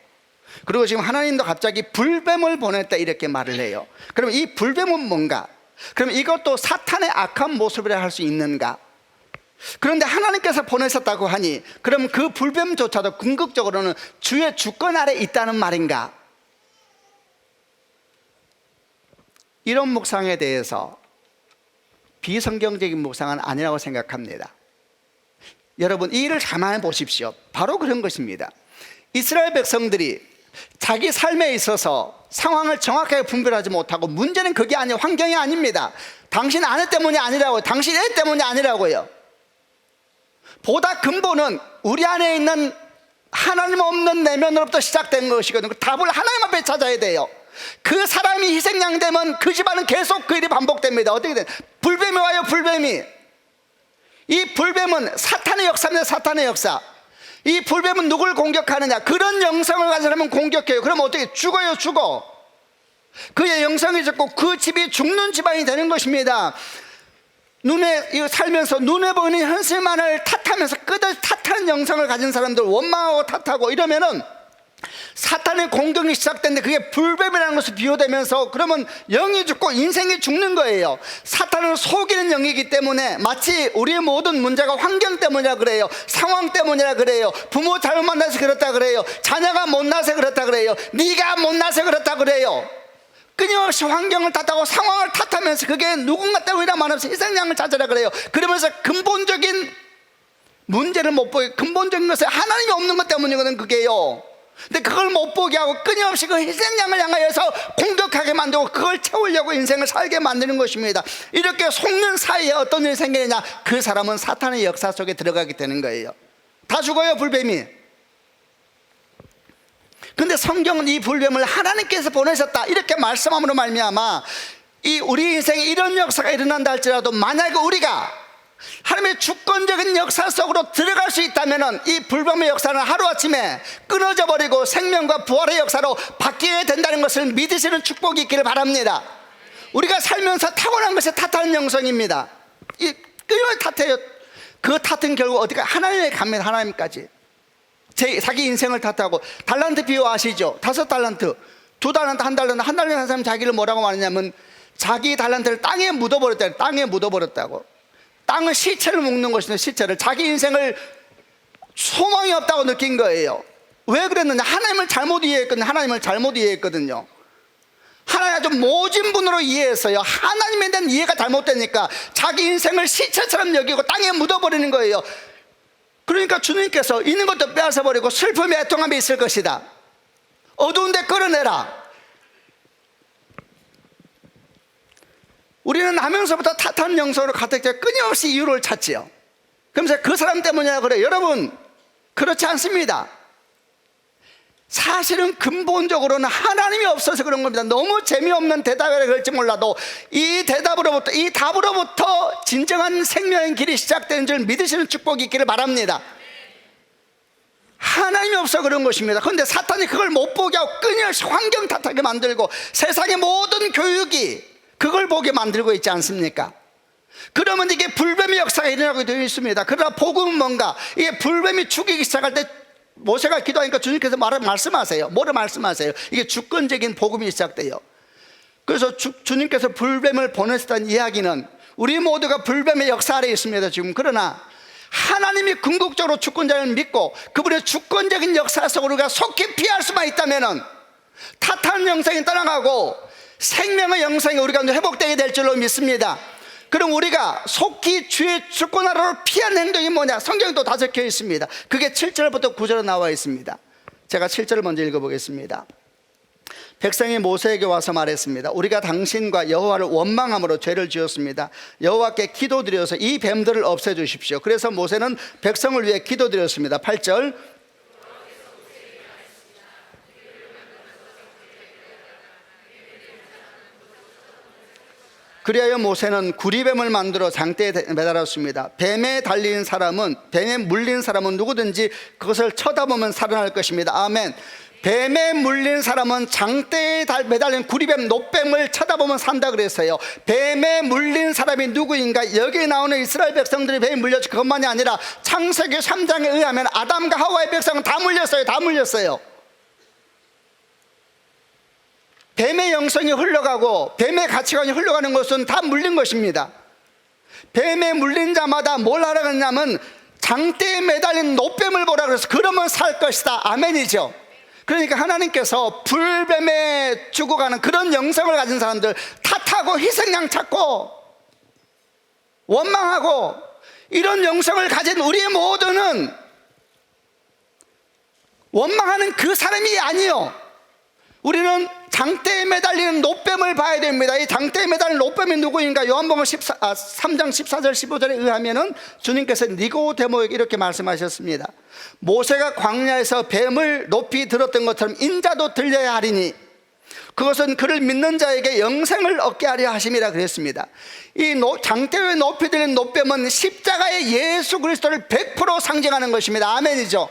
그리고 지금 하나님도 갑자기 불뱀을 보냈다 이렇게 말을 해요. 그럼 이 불뱀은 뭔가? 그럼 이것도 사탄의 악한 모습이라 할 수 있는가? 그런데 하나님께서 보내셨다고 하니 그럼 그 불뱀조차도 궁극적으로는 주의 주권 아래 있다는 말인가? 이런 묵상에 대해서 비성경적인 묵상은 아니라고 생각합니다. 여러분, 이 일을 가만히 보십시오. 바로 그런 것입니다. 이스라엘 백성들이 자기 삶에 있어서 상황을 정확하게 분별하지 못하고, 문제는 그게 아니에요. 환경이 아닙니다. 당신 아내 때문이 아니라고요. 당신 애 때문이 아니라고요. 보다 근본은 우리 안에 있는 하나님 없는 내면으로부터 시작된 것이거든요. 그 답을 하나님 앞에 찾아야 돼요. 그 사람이 희생양 되면 그 집안은 계속 그 일이 반복됩니다. 어떻게 돼? 불뱀이 와요. 불뱀이. 이 불뱀은 사탄의 역사입니다. 사탄의 역사. 이 불뱀은 누굴 공격하느냐? 그런 영성을 가진 사람은 공격해요. 그럼 어떻게? 죽어요. 죽어. 그의 영성이 죽고 그 집이 죽는 집안이 되는 것입니다. 눈에 살면서 눈에 보이는 현실만을 탓하면서 끝없이 탓하는 영성을 가진 사람들, 원망하고 탓하고 이러면은 사탄의 공격이 시작되는데, 그게 불뱀이라는 것을 비유되면서 그러면 영이 죽고 인생이 죽는 거예요. 사탄은 속이는 영이기 때문에 마치 우리의 모든 문제가 환경 때문이라 그래요. 상황 때문이라 그래요. 부모 잘못 만나서 그렇다 그래요. 자녀가 못나서 그렇다 그래요. 네가 못나서 그렇다 그래요. 끊임없이 환경을 탓하고 상황을 탓하면서 그게 누군가 때문이라 말하면서 희생양을 찾으라 그래요. 그러면서 근본적인 문제를 못 보게, 근본적인 것은 하나님이 없는 것 때문이거든 그게요. 근데 그걸 못 보게 하고 끊임없이 그 희생양을 향하여서 공격하게 만들고 그걸 채우려고 인생을 살게 만드는 것입니다. 이렇게 속는 사이에 어떤 일이 생기느냐? 그 사람은 사탄의 역사 속에 들어가게 되는 거예요. 다 죽어요, 불뱀이. 근데 성경은 이 불뱀을 하나님께서 보내셨다 이렇게 말씀함으로 말미암아 이 우리 인생에 이런 역사가 일어난다 할지라도, 만약에 우리가 하나님의 주권적인 역사 속으로 들어갈 수 있다면 이 불뱀의 역사는 하루아침에 끊어져 버리고 생명과 부활의 역사로 바뀌게 된다는 것을 믿으시는 축복이 있기를 바랍니다. 우리가 살면서 타고난 것이 탓하는 영성입니다. 이 끊임없이 탓해요. 그 탓은 결국 어디가? 하나님에 갑니다. 하나님까지. 자기 인생을 탓하고, 달란트 비유 아시죠? 5달란트, 2달란트, 1달란트, 1달란트 한 사람 자기를 뭐라고 말하냐면 자기 달란트를 땅에 묻어버렸다. 땅에 묻어버렸다고. 땅은 시체를 묵는 것인데, 시체를, 자기 인생을 소망이 없다고 느낀 거예요. 왜 그랬느냐? 하나님을 잘못 이해했거든요. 하나님 아주 모진 분으로 이해했어요. 하나님에 대한 이해가 잘못되니까 자기 인생을 시체처럼 여기고 땅에 묻어버리는 거예요. 그러니까 주님께서 있는 것도 빼앗아버리고 슬픔이 애통함이 있을 것이다. 어두운데 끌어내라. 우리는 하면서부터 탓하는 영성으로 가득 차 끊임없이 이유를 찾지요. 그러면서 그 사람 때문이라 그래요. 여러분, 그렇지 않습니다. 사실은 근본적으로는 하나님이 없어서 그런 겁니다. 너무 재미없는 대답이라 그럴지 몰라도 이 답으로부터 진정한 생명의 길이 시작되는 줄 믿으시는 축복이 있기를 바랍니다. 하나님이 없어 그런 것입니다. 그런데 사탄이 그걸 못 보게 하고 끊임없이 환경 탓하게 만들고 세상의 모든 교육이 그걸 보게 만들고 있지 않습니까? 그러면 이게 불뱀의 역사가 일어나게 되어 있습니다. 그러나 복음은 뭔가? 이게 불뱀이 죽이기 시작할 때 모세가 기도하니까 주님께서 말씀하세요. 뭐를 말씀하세요? 이게 주권적인 복음이 시작돼요. 그래서 주님께서 불뱀을 보내셨다는 이야기는 우리 모두가 불뱀의 역사 아래에 있습니다 지금. 그러나 하나님이 궁극적으로 주권자를 믿고 그분의 주권적인 역사 속으로 우리가 속히 피할 수만 있다면 탓하는 영성이 떠나가고 생명의 영성이 우리 가운데 회복되게 될 줄로 믿습니다. 그럼 우리가 속히 주의 주권 나라를 피한 행동이 뭐냐? 성경에 또 다 적혀 있습니다. 그게 7절부터 9절에 나와 있습니다. 제가 7절을 먼저 읽어보겠습니다. 백성이 모세에게 와서 말했습니다. 우리가 당신과 여호와를 원망함으로 죄를 지었습니다. 여호와께 기도드려서 이 뱀들을 없애주십시오. 그래서 모세는 백성을 위해 기도드렸습니다. 8절, 그리하여 모세는 구리뱀을 만들어 장대에 매달았습니다. 뱀에 물린 사람은 누구든지 그것을 쳐다보면 살아날 것입니다. 아멘. 뱀에 물린 사람은 장대에 매달린 구리뱀, 노뱀을 쳐다보면 산다 그랬어요. 뱀에 물린 사람이 누구인가? 여기 나오는 이스라엘 백성들이 뱀에 물렸죠. 그것만이 아니라 창세기 3장에 의하면 아담과 하와의 백성은 다 물렸어요. 다 물렸어요. 뱀의 영성이 흘러가고 뱀의 가치관이 흘러가는 것은 다 물린 것입니다. 뱀에 물린 자마다 뭘 하라 그랬냐면 장대에 매달린 노뱀을 보라 그래서 그러면 살 것이다. 아멘이죠. 그러니까 하나님께서 불뱀에 죽어가는 그런 영성을 가진 사람들, 탓하고 희생양 찾고 원망하고 이런 영성을 가진 우리의 모두는 원망하는 그 사람이 아니요, 우리는 장대에 매달리는 노뱀을 봐야 됩니다. 이 장대에 매달린 노뱀이 누구인가? 요한복음 3장 14절 15절에 의하면 주님께서 니고데모에게 이렇게 말씀하셨습니다. 모세가 광야에서 뱀을 높이 들었던 것처럼 인자도 들려야 하리니 그것은 그를 믿는 자에게 영생을 얻게 하려 하심이라 그랬습니다. 이 장대에 높이 들린 노뱀은 십자가의 예수 그리스도를 100% 상징하는 것입니다. 아멘이죠.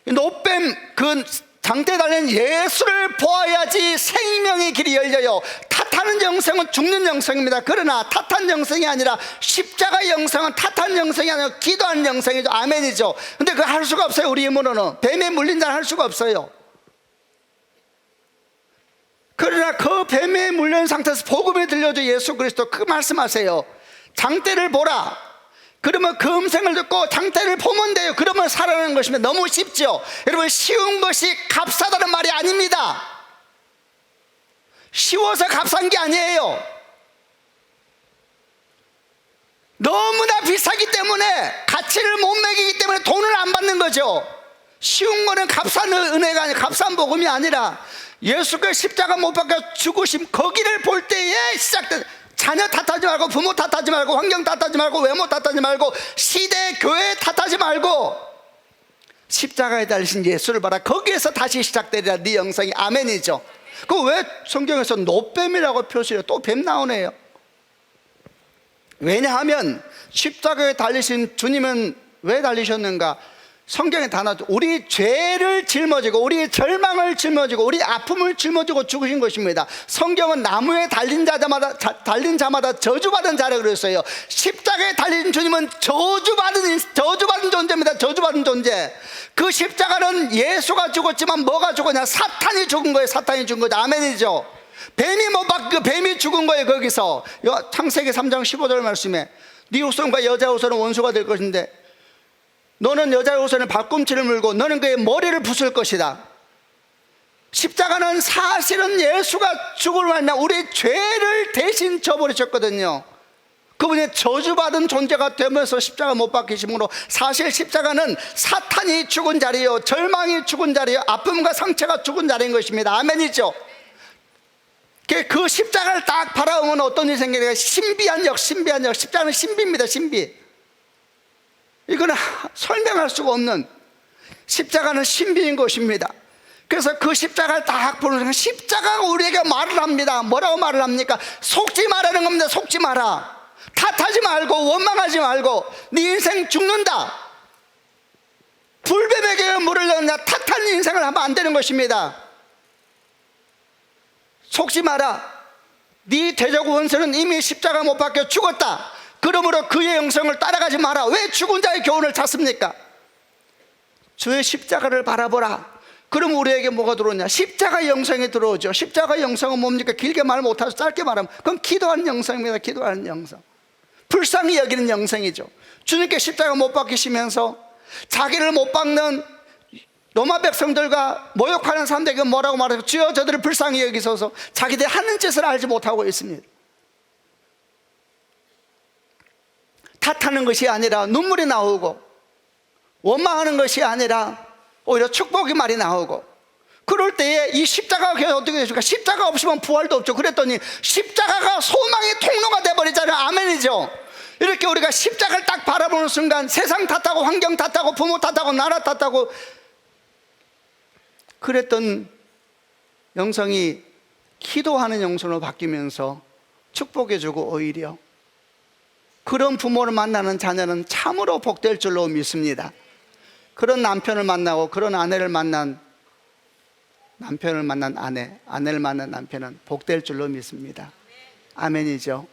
노뱀, 그 장대에 달린 예수를 보아야지 생명의 길이 열려요. 탓하는 영성은 죽는 영성입니다. 그러나 탓한 영성이 아니라 십자가의 영성은 탓한 영성이 아니라 기도하는 영성이죠. 아멘이죠. 근데 그거 할 수가 없어요. 우리 힘으로는 뱀에 물린 자는 할 수가 없어요. 그러나 그 뱀에 물린 상태에서 복음이 들려줘 예수 그리스도 그 말씀하세요. 장대를 보라. 그러면 그 음성을 듣고 장대를 보면 돼요. 그러면 살아나는 것이면 너무 쉽죠. 여러분, 쉬운 것이 값싸다는 말이 아닙니다. 쉬워서 값싼 게 아니에요. 너무나 비싸기 때문에, 가치를 못 매기기 때문에 돈을 안 받는 거죠. 쉬운 거는 값싼 은혜가 아니라, 값싼 복음이 아니라 예수께서 십자가 못 박혀 죽으심 거기를 볼 때에 시작된, 자녀 탓하지 말고, 부모 탓하지 말고, 환경 탓하지 말고, 외모 탓하지 말고, 시대 교회 탓하지 말고 십자가에 달리신 예수를 봐라. 거기에서 다시 시작되리라. 네 영성이. 아멘이죠. 그 왜 성경에서 노뱀이라고 표시해요? 또 뱀 나오네요. 왜냐하면 십자가에 달리신 주님은 왜 달리셨는가? 성경에 다 나왔죠. 우리 죄를 짊어지고, 우리 절망을 짊어지고, 우리 아픔을 짊어지고 죽으신 것입니다. 성경은 나무에 달린 자마다 저주받은 자라 그랬어요. 십자가에 달린 주님은 저주받은 존재입니다. 저주받은 존재. 그 십자가는 예수가 죽었지만 뭐가 죽었냐? 사탄이 죽은 거예요. 사탄이 죽은 거죠. 아멘이죠. 뱀이 못 박혀, 뱀이 죽은 거예요. 거기서 창세기 3장 15절 말씀에 네 후손과 여자 후손은 원수가 될 것인데 너는 여자의 후손의 발꿈치를 물고 너는 그의 머리를 부술 것이다. 십자가는 사실은 예수가 죽을 만나 우리 죄를 대신 져버리셨거든요. 그분이 저주받은 존재가 되면서 십자가 못 박히심으로, 사실 십자가는 사탄이 죽은 자리요, 절망이 죽은 자리요, 아픔과 상처가 죽은 자리인 것입니다. 아멘이죠. 그 십자가를 딱 바라보면 어떤 일이 생기냐? 신비한 역. 십자가는 신비입니다. 신비. 이거는 설명할 수가 없는, 십자가는 신비인 것입니다. 그래서 그 십자가를 딱 보는 순간 십자가가 우리에게 말을 합니다. 뭐라고 말을 합니까? 속지 말라는 겁니다. 속지 마라. 탓하지 말고, 원망하지 말고, 네 인생 죽는다. 불뱀에게 물을 넣느냐? 탓하는 인생을 하면 안 되는 것입니다. 속지 마라. 네 대적 원수는 이미 십자가 못 박혀 죽었다. 그러므로 그의 영성을 따라가지 마라. 왜 죽은 자의 교훈을 찾습니까? 주의 십자가를 바라보라. 그럼 우리에게 뭐가 들어오냐? 십자가의 영성이 들어오죠. 십자가의 영성은 뭡니까? 길게 말 못해서 짧게 말하면 그건 기도하는 영성입니다. 기도하는 영성. 불쌍히 여기는 영성이죠. 주님께 십자가 못 박히시면서 자기를 못 박는 로마 백성들과 모욕하는 사람들에게 뭐라고 말해요? 주여 저들을 불쌍히 여기소서. 자기들이 하는 짓을 알지 못하고 있습니다. 탓하는 것이 아니라 눈물이 나오고, 원망하는 것이 아니라 오히려 축복의 말이 나오고, 그럴 때에 이 십자가가 어떻게 되십니까? 십자가 없으면 부활도 없죠. 그랬더니 십자가가 소망의 통로가 돼버리잖아요. 아멘이죠. 이렇게 우리가 십자가를 딱 바라보는 순간 세상 탓하고 환경 탓하고 부모 탓하고 나라 탓하고 그랬던 영성이 기도하는 영성으로 바뀌면서 축복해주고, 오히려 그런 부모를 만나는 자녀는 참으로 복될 줄로 믿습니다. 그런 남편을 만나고 그런 아내를 만난 남편을 만난 아내, 아내를 만난 남편은 복될 줄로 믿습니다. 아멘이죠.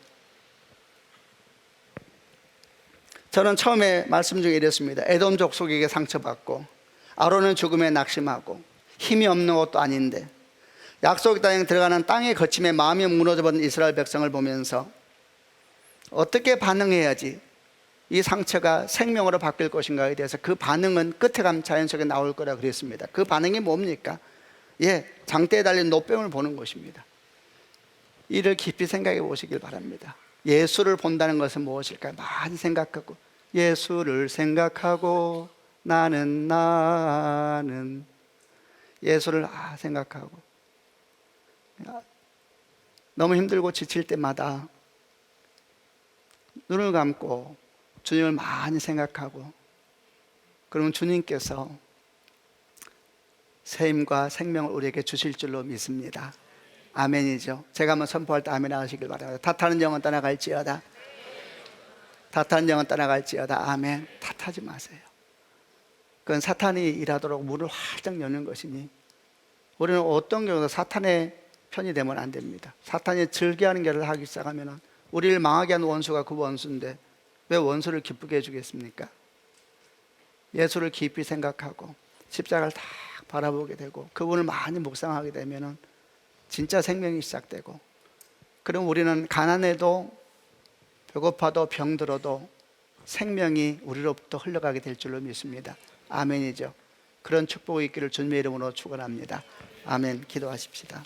저는 처음에 말씀 중에 이랬습니다. 에돔 족속에게 상처받고 아론은 죽음에 낙심하고 힘이 없는 것도 아닌데 약속의 땅에 들어가는 땅의 거침에 마음이 무너져버린 이스라엘 백성을 보면서 어떻게 반응해야지 이 상처가 생명으로 바뀔 것인가에 대해서 그 반응은 끝에 가면 자연스럽게 나올 거라 그랬습니다. 그 반응이 뭡니까? 장대에 달린 노뱀을 보는 것입니다. 이를 깊이 생각해 보시길 바랍니다. 예수를 본다는 것은 무엇일까요? 많이 생각하고, 예수를 생각하고 나는 예수를 생각하고, 너무 힘들고 지칠 때마다 눈을 감고 주님을 많이 생각하고, 그러면 주님께서 새 힘과 생명을 우리에게 주실 줄로 믿습니다. 아멘이죠. 제가 한번 선포할 때 아멘 하시길 바랍니다. 탓하는 영은 떠나갈지어다. 탓하는 영은 떠나갈지어다. 아멘. 탓하지 마세요. 그건 사탄이 일하도록 문을 활짝 여는 것이니 우리는 어떤 경우도 사탄의 편이 되면 안 됩니다. 사탄이 즐겨하는 길을 하기 시작하면 우리를 망하게 하는 원수가 그 원수인데 왜 원수를 기쁘게 해주겠습니까? 예수를 깊이 생각하고 십자가를 다 바라보게 되고 그분을 많이 묵상하게 되면 진짜 생명이 시작되고, 그럼 우리는 가난해도 배고파도 병들어도 생명이 우리로부터 흘러가게 될 줄로 믿습니다. 아멘이죠. 그런 축복이 있기를 주님의 이름으로 축원합니다. 아멘. 기도하십시다.